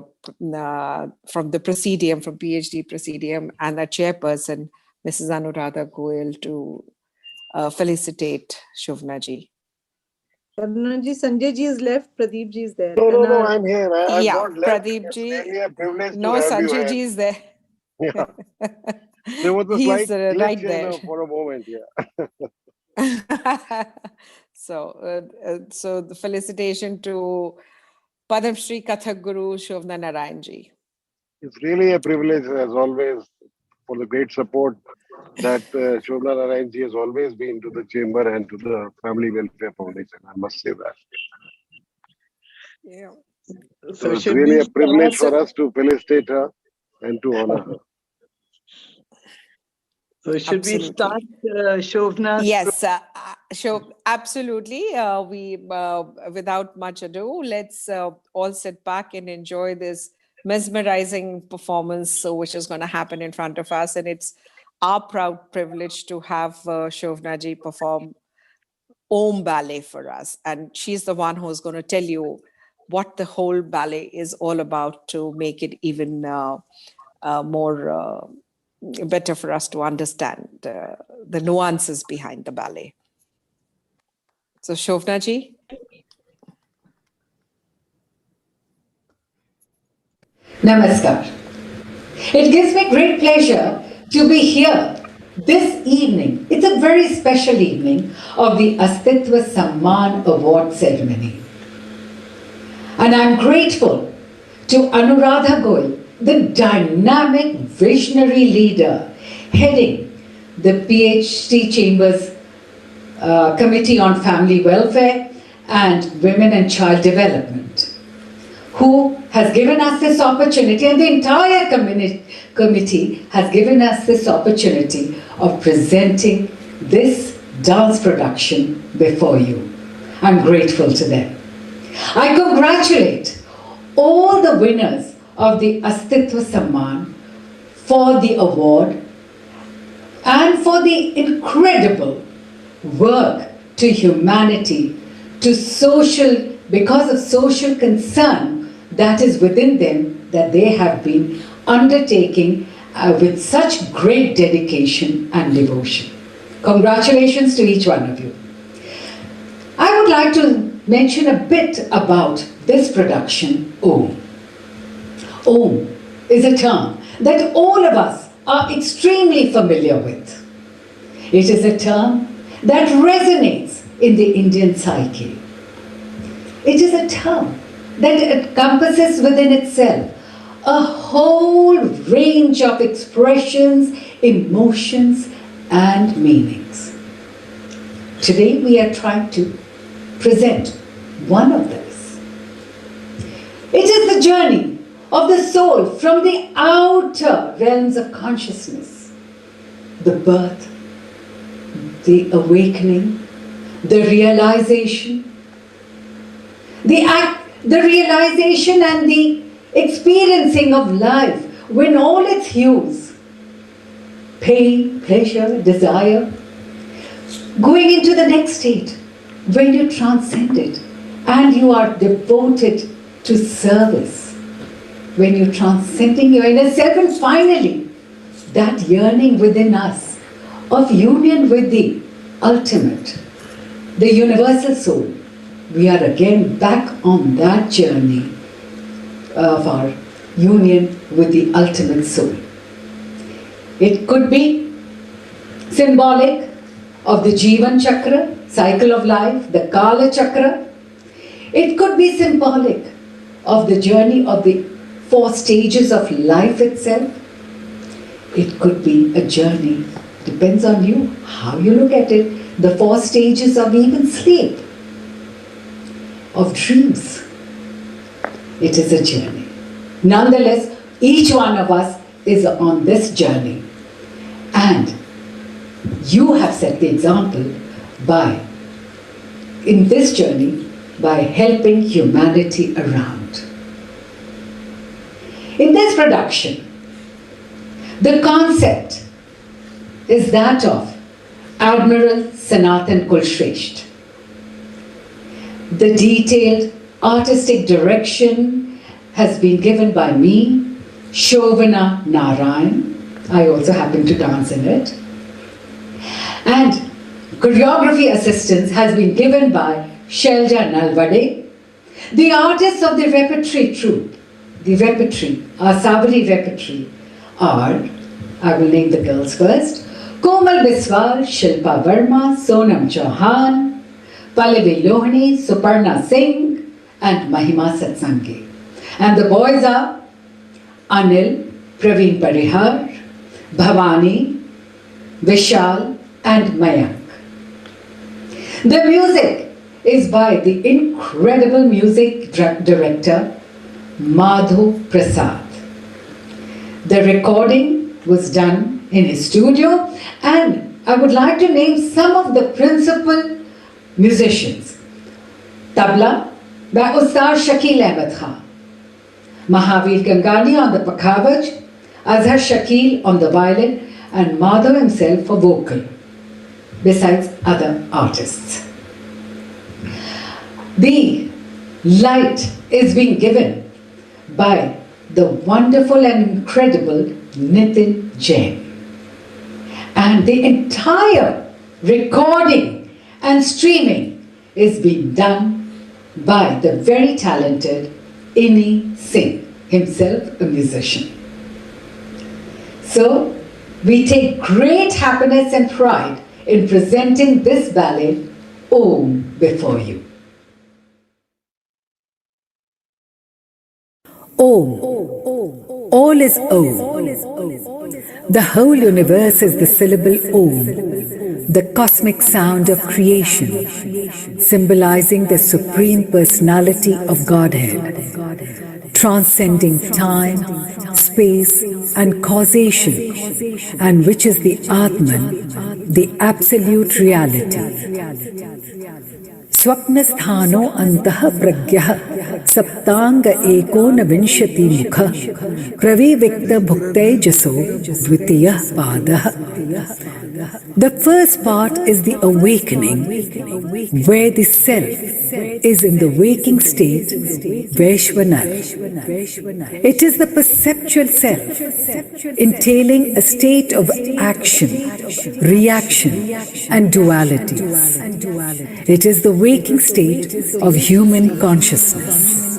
from the Presidium, from PhD Presidium, and the chairperson, Mrs. Anuradha Goyal, to felicitate Shobna ji. Karuna ji, Sanjay ji is left, Pradeep ji is there. No, I'm here. I've Yeah, not left. Pradeep ji. It's really a privilege No, to have you Sanjay here. ji is there. Yeah. There was a He's slight glitch right there. for a moment, yeah. So the felicitation to Padam Shri Kathak Guru Shobna Narayan ji. It's really a privilege, as always, for the great support that Shobna Narayan ji has always been to the chamber and to the Family Welfare Foundation. I must say that. Yeah. So it's really a privilege for us to felicitate her and to honor her. So should we start, Shobna? Yes, absolutely. We, without much ado, let's all sit back and enjoy this mesmerizing performance which is going to happen in front of us. And it's our proud privilege to have Shobna ji perform Om ballet for us. And she's the one who's going to tell you what the whole ballet is all about to make it even more better for us to understand the nuances behind the ballet. So Shobna ji. Namaskar. It gives me great pleasure to be here this evening. It's a very special evening of the Astitva Samman Award ceremony. And I'm grateful to Anuradha Goyal, the dynamic visionary leader heading the PhD Chambers Committee on Family Welfare and Women and Child Development, who has given us this opportunity, and the entire committee has given us this opportunity of presenting this dance production before you. I'm grateful to them. I congratulate all the winners of the Astitva Samman for the award and for the incredible work to humanity, to social, because of social concern that is within them, that they have been undertaking with such great dedication and devotion. Congratulations to each one of you. I would like to mention a bit about this production, Om. Om is a term that all of us are extremely familiar with. It is a term that resonates in the Indian psyche. It is a term that encompasses within itself a whole range of expressions, emotions, and meanings. Today we are trying to present one of those. It is the journey of the soul from the outer realms of consciousness, the birth, the awakening, the realization, the realization and the experiencing of life when all its hues, pain, pleasure, desire, going into the next state when you transcend it and you are devoted to service, when you're transcending your inner self, and finally that yearning within us of union with the ultimate, the universal soul. We are again back on that journey of our union with the ultimate soul. It could be symbolic of the Jivan Chakra, cycle of life, the Kala Chakra. It could be symbolic of the journey of the 4 stages of life itself. It could be a journey, depends on you, how you look at it, the 4 stages of even sleep, of dreams. It is a journey. Nonetheless, each one of us is on this journey. And you have set the example by, in this journey, by helping humanity around. In this production, the concept is that of Admiral Sanatan Kulshresht. The detailed artistic direction has been given by me, Shovana Narayan. I also happen to dance in it. And choreography assistance has been given by Shelja Nalvade. The artists of the repertory troupe, the repertory, our Savali repertory are, I will name the girls first, Komal Biswal, Shilpa Verma, Sonam Chauhan, Pallavi Lohani, Suparna Singh, and Mahima Satsangi. And the boys are Anil, Praveen Parihar, Bhavani, Vishal, and Mayank. The music is by the incredible music director Madhu Prasad. The recording was done in his studio, and I would like to name some of the principal musicians. Tabla by Ustad Shakil Ahmed Khan, Mahavir Gangani on the pakhavaj, Azhar Shakil on the violin, and Madhav himself for vocal, besides other artists. The light is being given by the wonderful and incredible Nitin Jain. And the entire recording and streaming is being done by the very talented Inni Singh, himself a musician. So, we take great happiness and pride in presenting this ballet, Om, before you. Om. All is Om. The whole universe is the syllable Om, the cosmic sound of creation, symbolizing the supreme personality of Godhead, transcending time, space, and causation, and which is the Atman, the absolute reality. Swapnasthano antah pragyah saptanga ekona vinshati mukha pravivikta bhukte jaso dvitiya padah. The first part is the awakening, where the self is in the waking state, Vaishvanar. It is the perceptual self, entailing a state of action, reaction, and dualities. It is the waking state of human consciousness.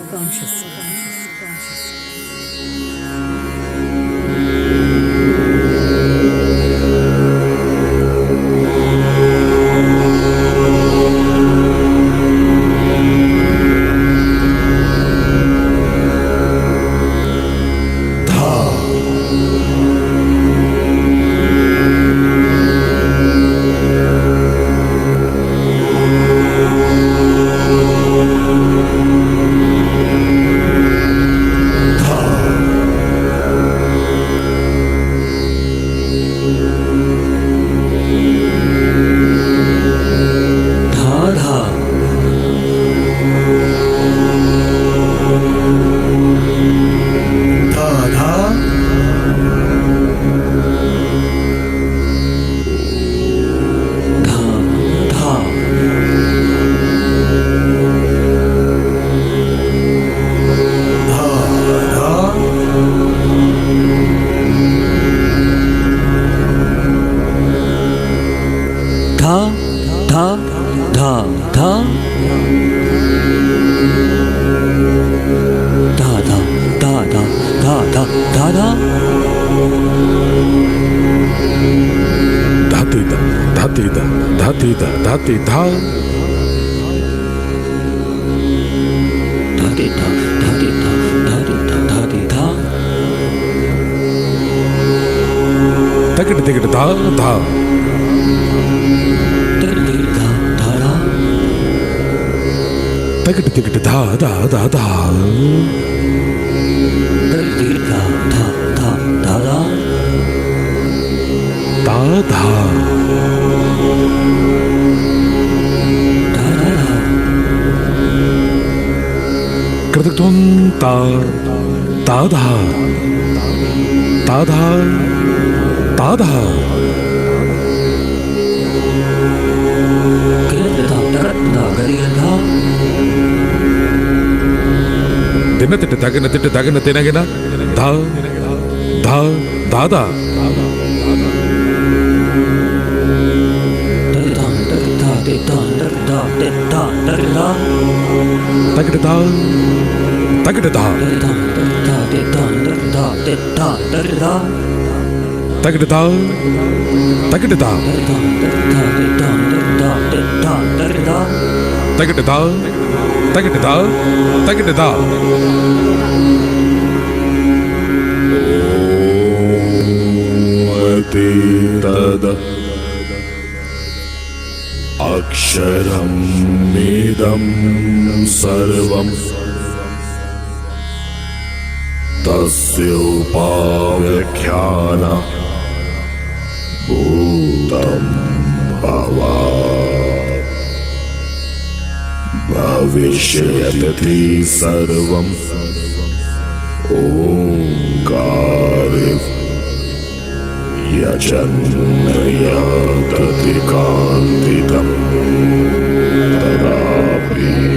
अक्षरम् इदं सर्वं तस्योपाव्याख्यान भूतं भवात् भविष्यति सर्वं ओङ्कारे यजन्नयातति कान्तितं तदापि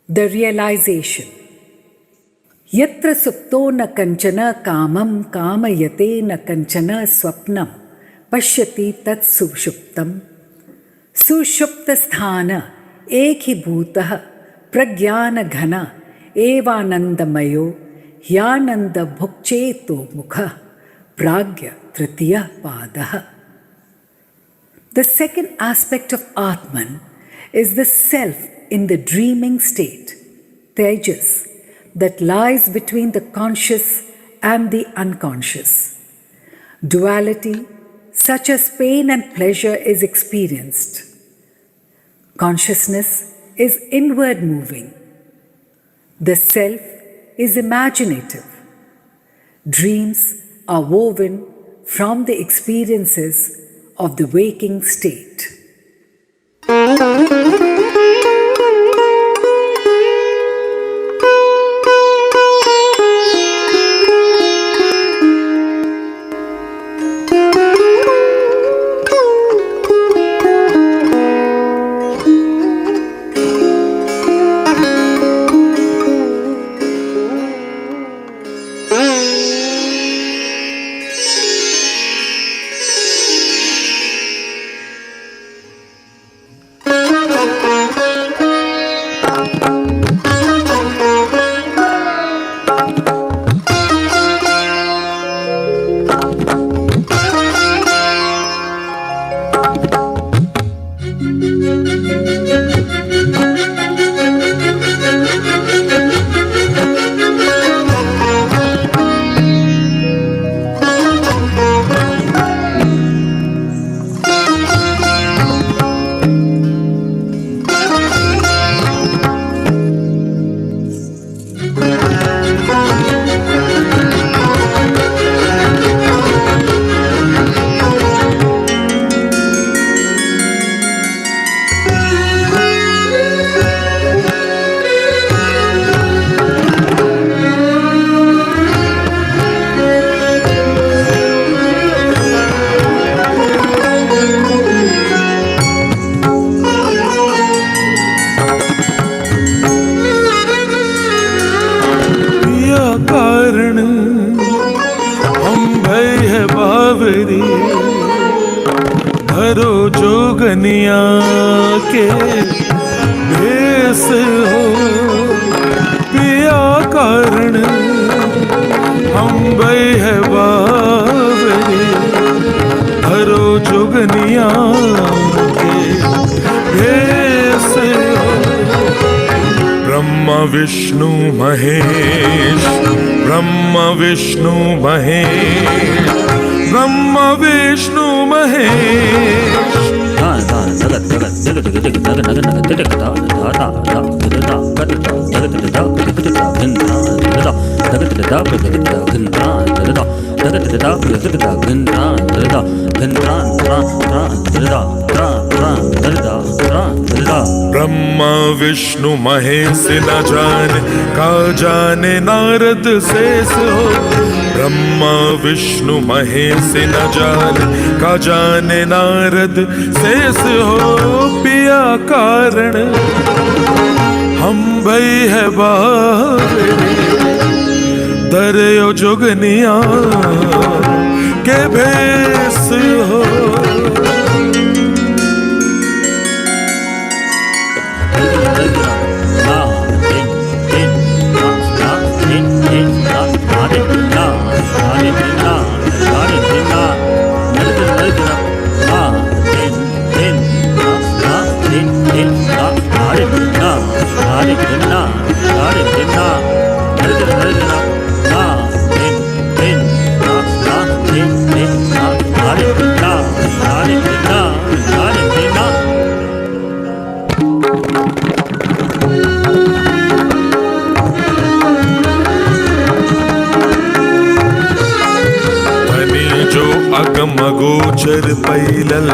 The realization. Yatra supto na kanchana kamam kamayate na kanchana swapnam pashyati tat sushuptam sushupta sthana ekhi bhutah pragyana ghana evanandamayo hyananda bhukcheto mukha pragya tritiya padah. The second aspect of Atman is the self in the dreaming state, Tejas, that lies between the conscious and the unconscious. Duality, such as pain and pleasure, is experienced. Consciousness is inward moving. The self is imaginative. Dreams are woven from the experiences of the waking state. Jogania के भेस हो, पिया कारण हम भई है बावरी, हरो जोगनिया के भेस हो। ब्रह्मा विष्णु महेश, ब्रह्मा विष्णु महेश, ब्रह्मा विष्णु महेश। ब्रह्मा विष्णु महेश न जाने का जाने नारद शेष हो, ब्रह्मा विष्णु महेश न जाने का जाने नारद शेष हो, पिया कारण हम भई है बावरी, दरियो जोगनिया के भेस हो। अगम गोचर पैलल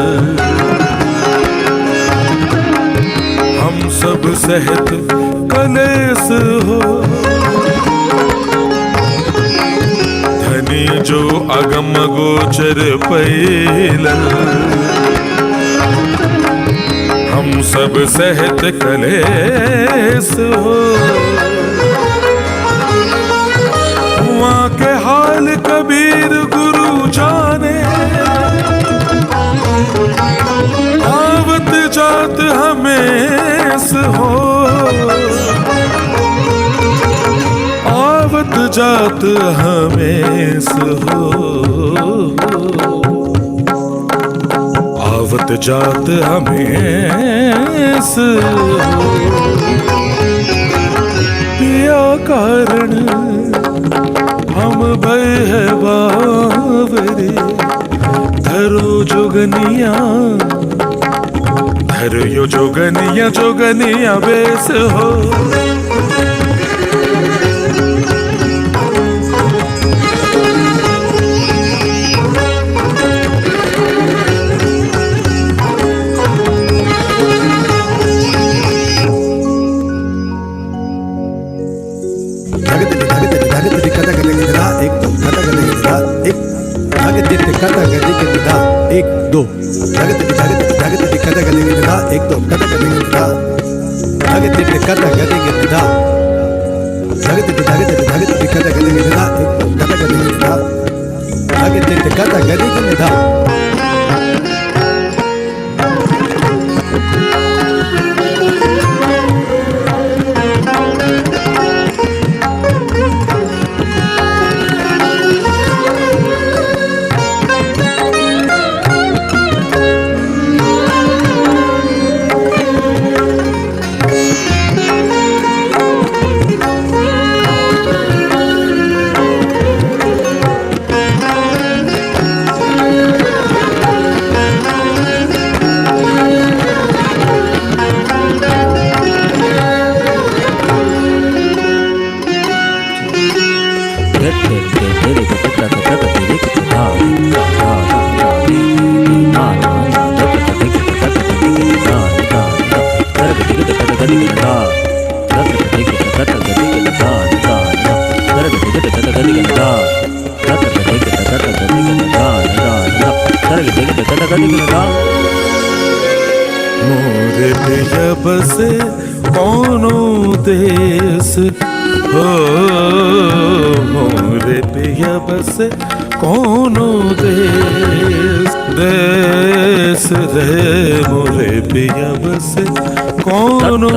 हम सब सहित कलेस हो, धनी जो अगम गोचर पैलल हम सब सहित कलेस हो। वहाँ के हाल कबीर गुरु जाने, आवत जात हमें हो, आवत जात हमें हो, आवत जात हमें हो, पिया कारण हम भय है बावरी, धरो जोगनिया, धरो यो जोगनिया, जोगनिया बेस हो। एक दो जगत जगत कथा गति गिधा, एक दो कथा गति गिधा, जगत कथा गति गिधा, जगत कथा गति गिधा, एक दो कथा गति गिधा, जगत कथा गति गिधा। मोरे पिया बसे कौनो देश हो, मोरे पिया बसे कौनो देश, देश रे मोरे पिया बस कोनो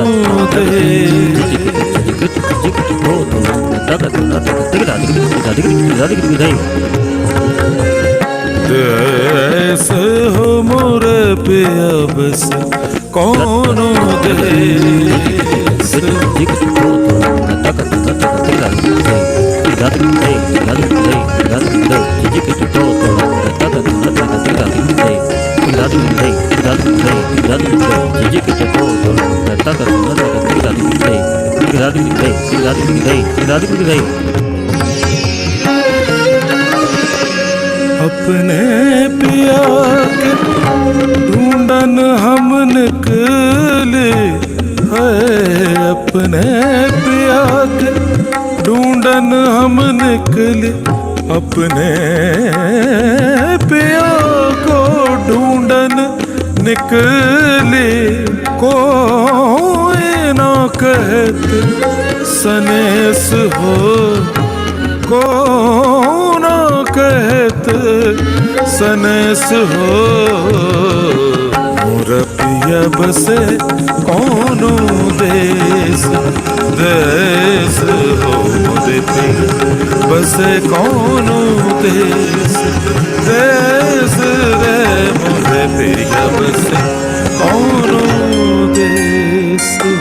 देश हो मोरे पिया बस कोनो देश अपने पिया के ढूंढन हम निकले है, अपने पिया के ढूंढन हम निकले, अपने पिया को ढूंढन निकले, कोई ना कहते सनेस हो, को ना कहते सनेस हो, मोर पिया बसे कोनो देश, देश हो मोरे पिया बसे कोनो देश, देश रे मोरे पिया बसे कोनो देश हो।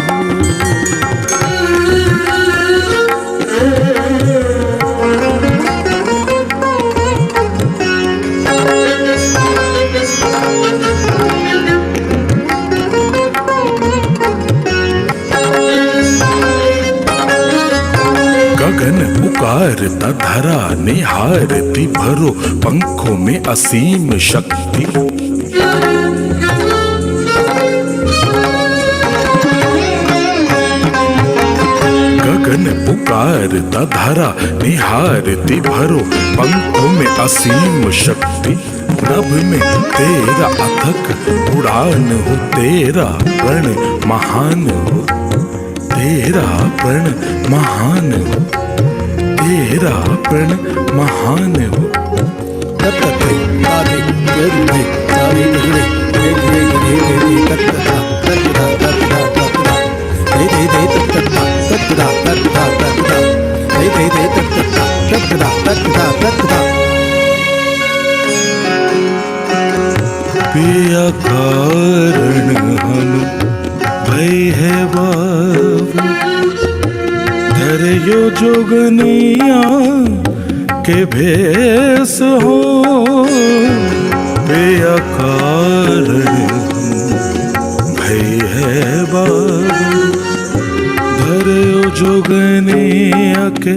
गगन पुकारता धरा निहारती भरो, पंखों में असीम शक्ति, गगन पुकारता धरा निहारती भरो, पंखों में असीम शक्ति, नभ में तेरा अथक उड़ान हो, तेरा प्रण महान हो, तेरा प्रण महान हो, तेरा प्रण महान हो। तत्ते तारे गरुड़े तारे गरुड़े गे गे गे गे तत्ता तत्ता तत्ता तत्ता दे दे दे तत्ता तत्ता तत्ता तत्ता दे दे दे तत्ता तत्ता तत्ता तत्ता। पिया कारण हम भई है बाबू, धरियो जोगनिया के भेस हो, पिया कारण भई है बाबू, धरियो जोगनिया के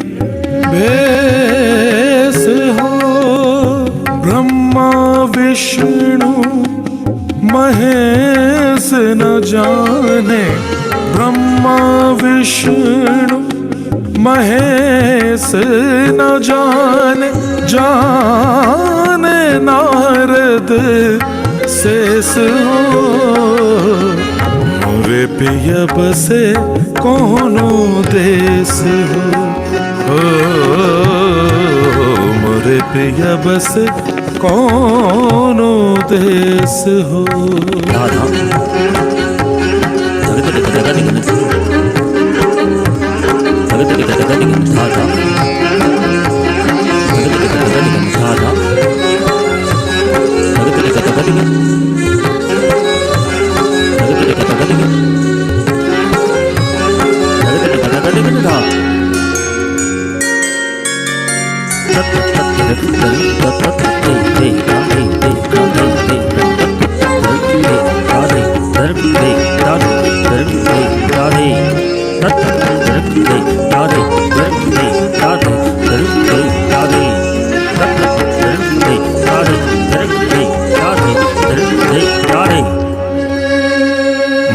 भेस हो, ब्रह्मा विष्णु महेश न जाने, ब्रह्मा विष्णु महेश न जाने, जाने नारद शेष हो, मोरे पिया बसे कोनो देश हो, मोरे पिया बसे कोनो देश हो।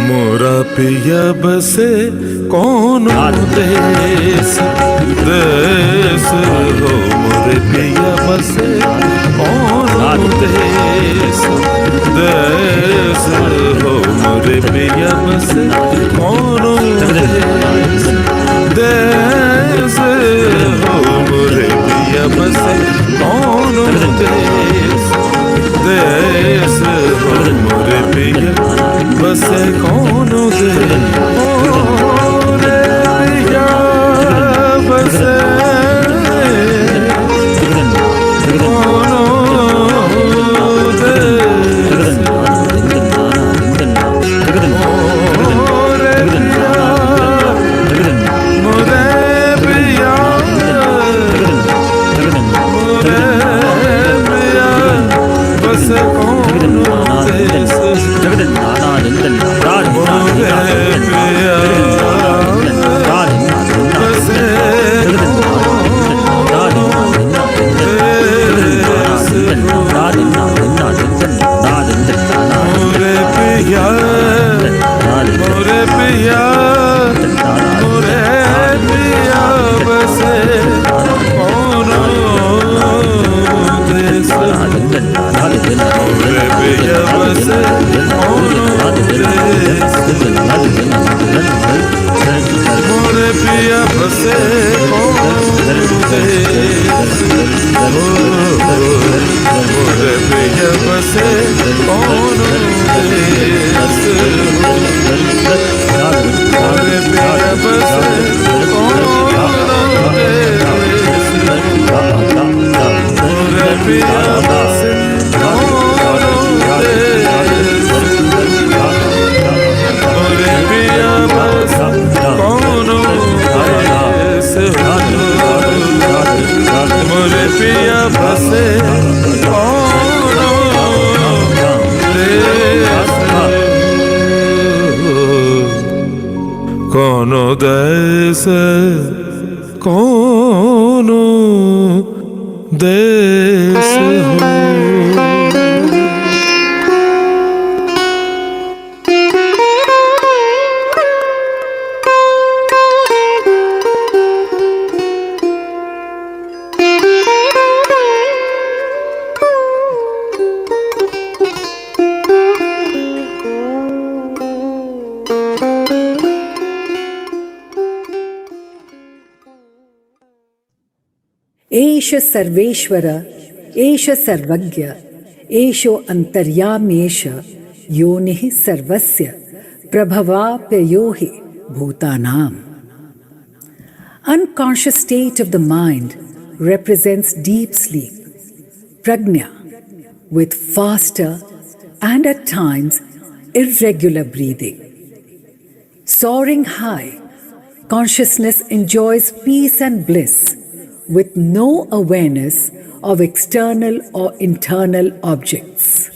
मोरा पिया बसे कौन देश, देश हो मोरे पिया बसे कौन देश, देश हो मोरे पिया बसे कौन देश, देश हो मोरे पिया बसे कौन देश, देश बसे कौन दे रे पिया बसे कोनो देश कोनो देश हो एष सर्वेश्वर एष सर्वज्ञ एषो अंतर्याम्येष योनिः सर्वस्य प्रभवाप्ययो हि bhutanam. Unconscious state of the mind represents deep sleep, prajna, with faster and at times irregular breathing. Soaring high, consciousness enjoys peace and bliss with no awareness of external or internal objects.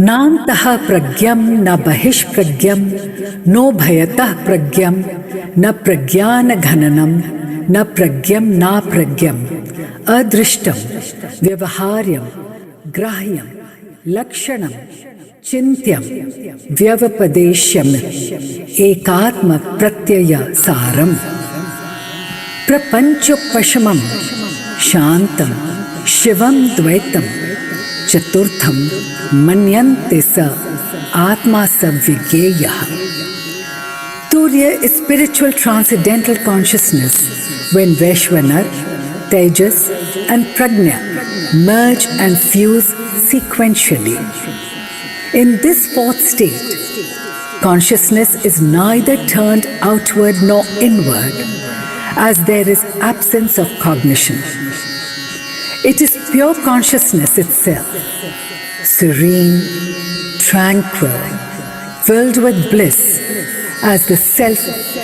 नान्तः प्रज्ञं न बहिष्प्रज्ञं no भयतः प्रज्ञं न प्रज्ञानघननं न प्रज्ञं नाप्रज्ञम् अदृष्टं व्यवहार्यं ग्राह्यं लक्षणं चिन्त्यं व्यवपदेश्यम् एकात्म प्रत्यय सारम् प्रपञ्चोपशमं शान्तं शिवं द्वैतं चतुर्थं मन्यन्ते स आत्मा सविज्ञेयः. Turya is spiritual transcendental consciousness when Vaishvanar, Tejas and Prajna merge and fuse sequentially. In this fourth state, consciousness is neither turned outward nor inward, as there is absence of cognition. It is pure consciousness itself, serene, tranquil, filled with bliss, as the self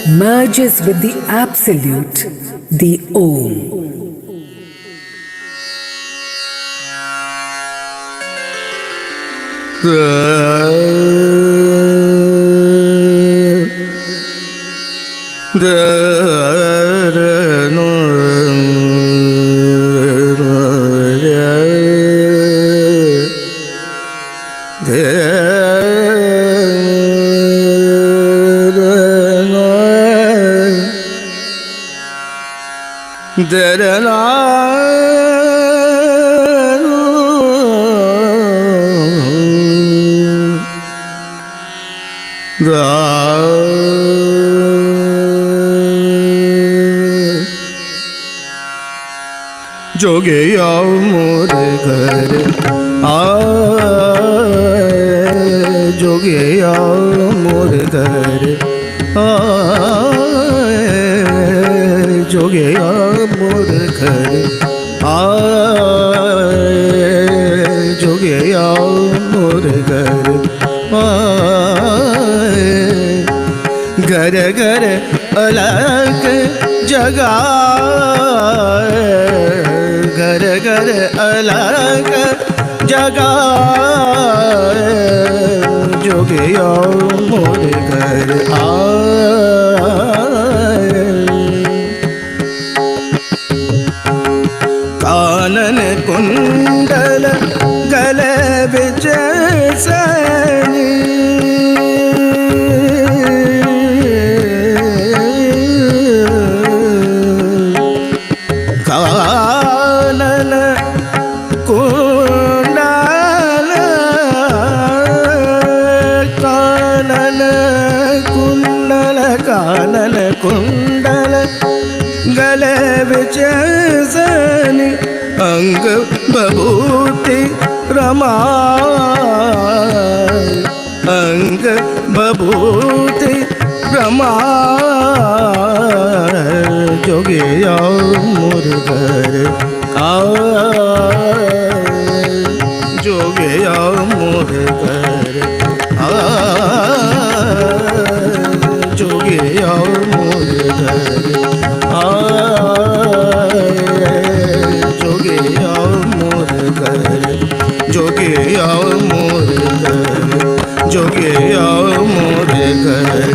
merges with the Absolute, the Om. जोगे आओ मोरे घर आए, जोगे आओ मोरे घर आए, जोगे आओ मोरे घर आए, जोगे आओ मोरे घर आए, घर घर अलग जगह, घर घर अलग जगह, जोगे आओ मोरे घर आए, कानन कुंडल गले बिच सैनी, कानन कुंडल, कानन कुंडल, कानन कुंडल गले बिच सैनी, अंग बबूती रमा, अंग बबूती रमा, जोगे आओ मोरे घर आए, जोगे आओ मोरे घर आए, जोगे आओ मोरे घर आए, जोगे आओ मोरे घर, जोगे आओ मोरे घर, जोगे आओ मोरे घर जोगे आओ मोरे घर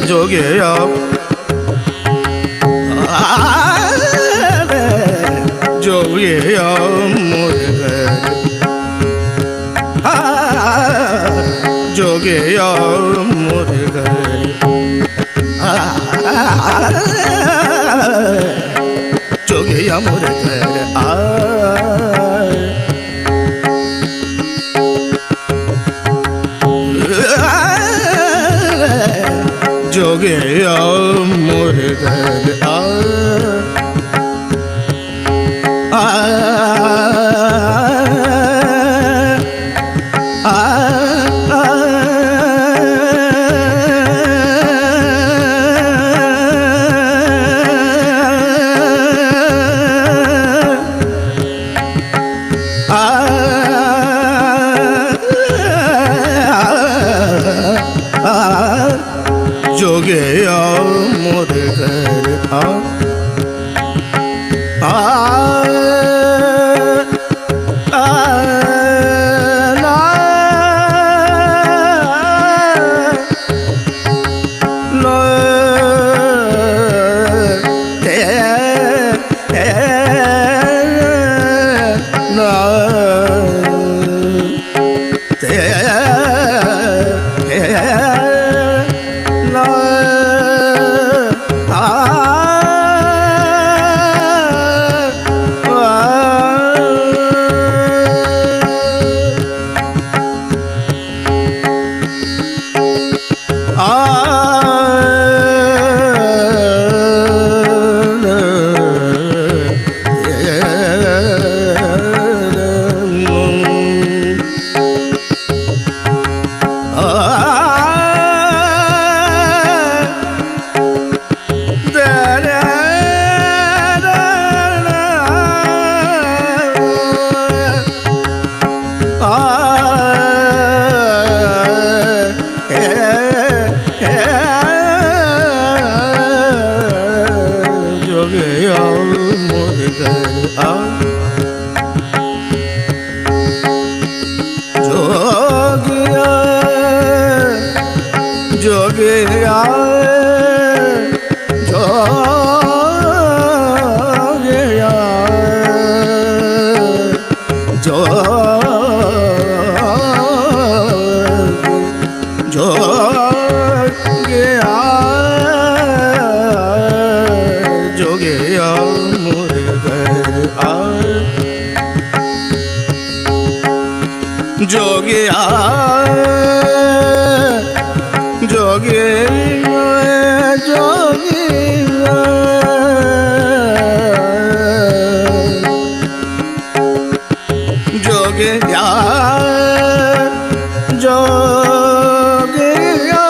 जोगिया जोगिया मोरे घर जोगिया मोरे घर जोगिया मोरे घर जोगिया मोरे घर जोगिया मोरे घर जोगिया मोरे घर जोगिया जोगिया जोगिया मोरे घर जोगिया जोगिया जोगिया जोगिया जोगिया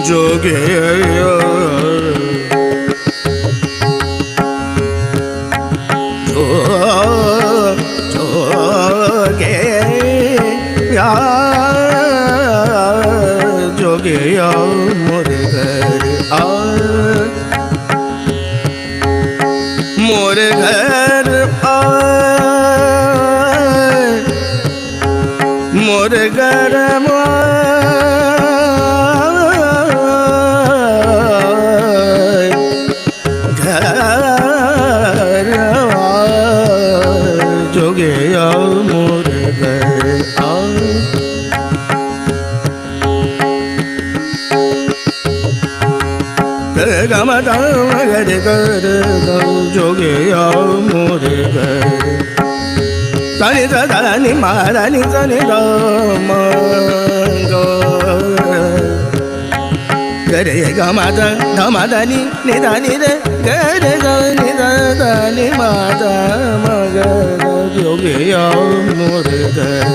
जोगिया जोगिया मोरे घर मोरे घर मोरे घर जोगिया मोरे घर गमदा मगरे कर जोगिया मोरे घर तनि तनि मारनि तनि गम गरे गमद धमदनि निधनि रे गरे गनि धनि मादा मगर जोगिया मोरे घर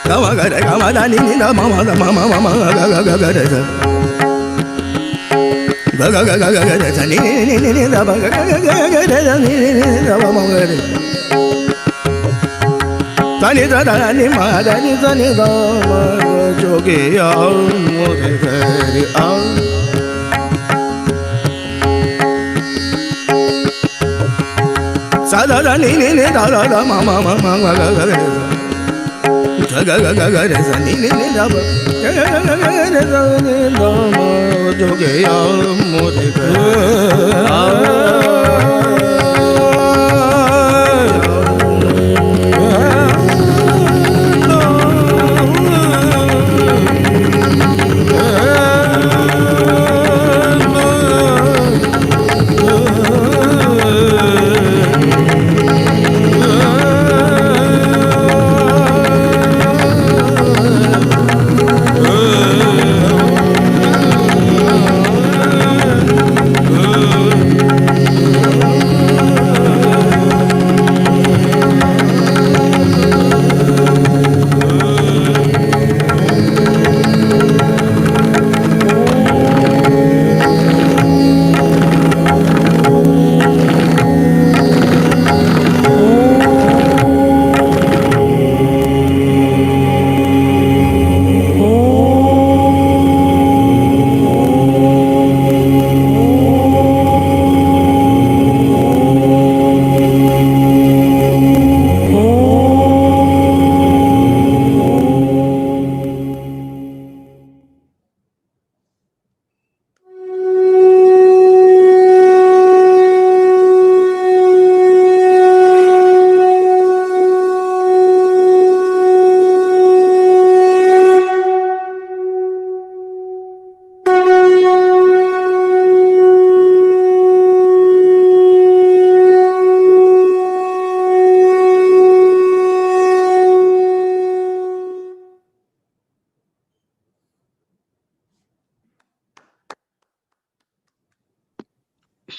गम गरे गमदनि निध मम मम मम गरे ग ग ग ग ग ग नि नि नि नि द ग ग ग ग ग नि नि नि द म ग रे तनि द नि म द नि द नि ग म जोगिया मोरे घर sa da da ni ni ni da da da ma ma ma ma ma ga ga ga ga ga ga ga re sa ni ni ni da ba ga ga ga ga ga re sa ni da ma jo ge ya mo de ga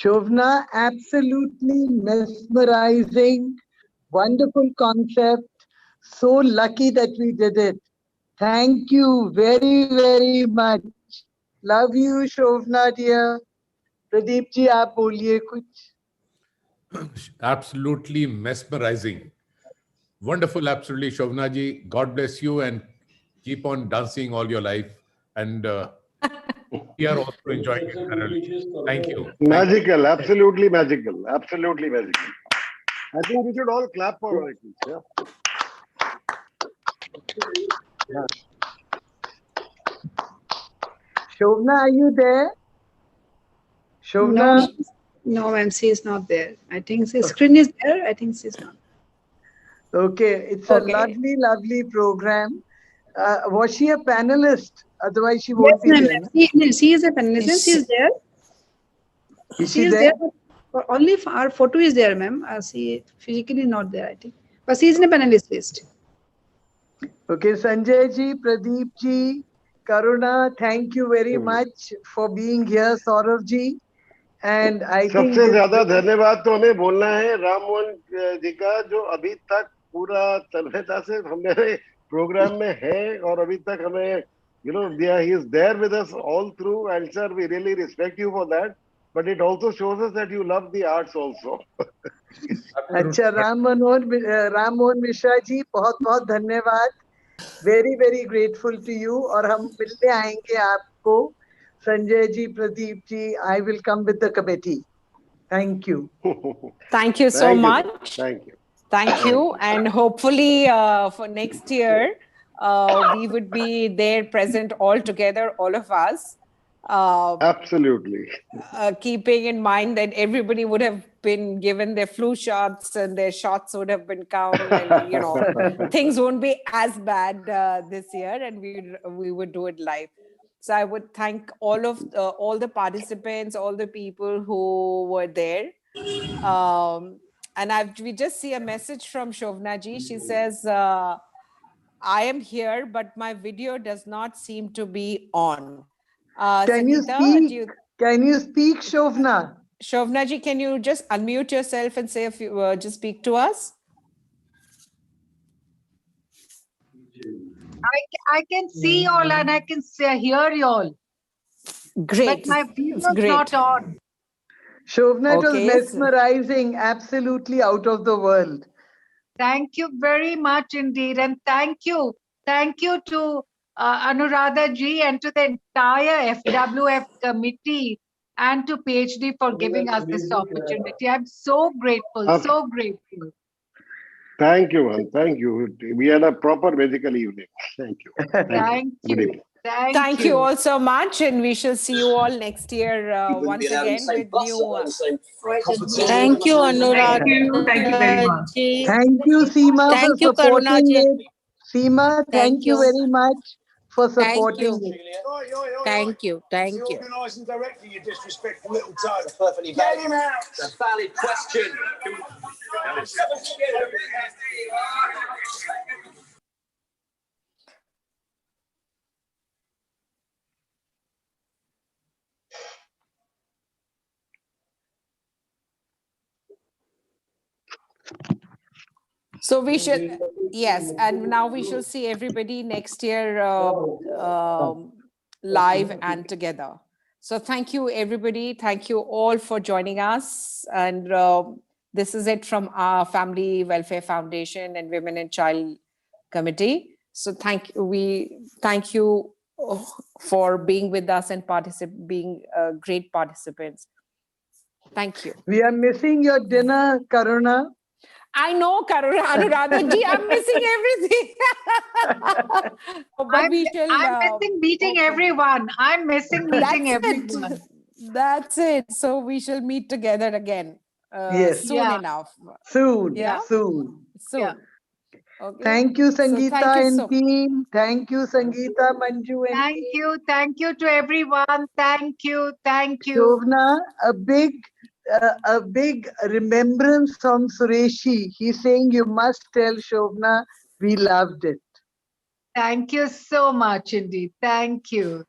Shobna, absolutely mesmerizing, wonderful concept. So lucky that we did it. Thank you very, very much. Love you, Shobna dear. Pradeep ji, aap boliye kuch. Absolutely mesmerizing. Wonderful, absolutely, Shovna ji. God bless you and keep on dancing all your life. And we are also enjoying it thoroughly. Thank you. Magical, absolutely magical, absolutely magical. I think we should all clap for it. Yeah. Yeah. Shobna, are you there? Shobna? No, ma'am, she is not there. I think the screen is there. I think she's not. Okay, it's a lovely, lovely program. Was she a panelist? Otherwise, she won't be Yes, there. ma'am. She is a panelist. She is there. Is she there? Only our photo is there, ma'am. She physically not there, I think. But she is in a panelist list. Okay, Sanjay ji, Pradeep ji, Karuna, thank you very much for being here, Saurav ji. And I think सबसे ज्यादा धन्यवाद तो हमें बोलना है राम मोहन जी का, जो अभी तक पूरा तन्मयता से हमारे प्रोग्राम में है और अभी तक हमें he is there with us all through, and sir, we really respect you for that, but it also shows us that you love the arts also. अच्छा, राम मोहन मिश्रा जी, बहुत बहुत धन्यवाद. Very very grateful to you. और हम मिलने आएंगे आपको. Sanjay ji, Pradeep ji, I will come with the committee. Thank you. Thank you so much. Thank you. Thank you. And hopefully for next year, we would be there present all together, all of us. Absolutely. Keeping in mind that everybody would have been given their flu shots and their shots would have been come, and things won't be as bad this year, and we would do it live. So I would thank all the participants, all the people who were there. And we just see a message from Shovna ji. She says, I am here, but my video does not seem to be on. Can you speak? Can you speak, Shovna? Shovna ji, can you just unmute yourself and say a few, just speak to us? I can see you all and I can hear you all. Great. But my video is not on. Shovna, it was mesmerizing, absolutely out of the world. Thank you very much indeed. And thank you. Thank you to Anuradha ji and to the entire FWF committee and to PhD for giving us this opportunity. I'm so grateful, so grateful. Thank you, man. Thank you. We had a proper medical evening. Thank you. Thank Good you. evening. Thank you all so much, and we shall see you all next year once again with new. Thank you, Anurag. Thank you very much. Thank you, Seema, Thank for you, Karuna supporting ji. it. Seema, thank you very much for Thank supporting you. it. Thank you. Thank you. Organising director, you disrespectful little tug. Perfectly valid. Get him out. It's a valid question. So we should, yes, and now we shall see everybody next year live and together. So thank you, everybody. Thank you all for joining us. And this is it from our Family Welfare Foundation and Women and Child Committee. So thank you for being with us and being great participants. Thank you. We are missing your dinner, Karuna. I know, Anuradha ji, I'm missing everything. But I'm missing meeting everyone. I'm missing meeting everyone. That's it. So we shall meet together again soon enough. Soon. Yeah? Soon. Soon. Okay. Thank you, Sangeeta thank you and team. Thank you, Sangeeta, Manju and team. Thank you to everyone. Thank you. Shobna, a big remembrance from Sureshi. He's saying you must tell Shobna we loved it. Thank you so much indeed. Thank you.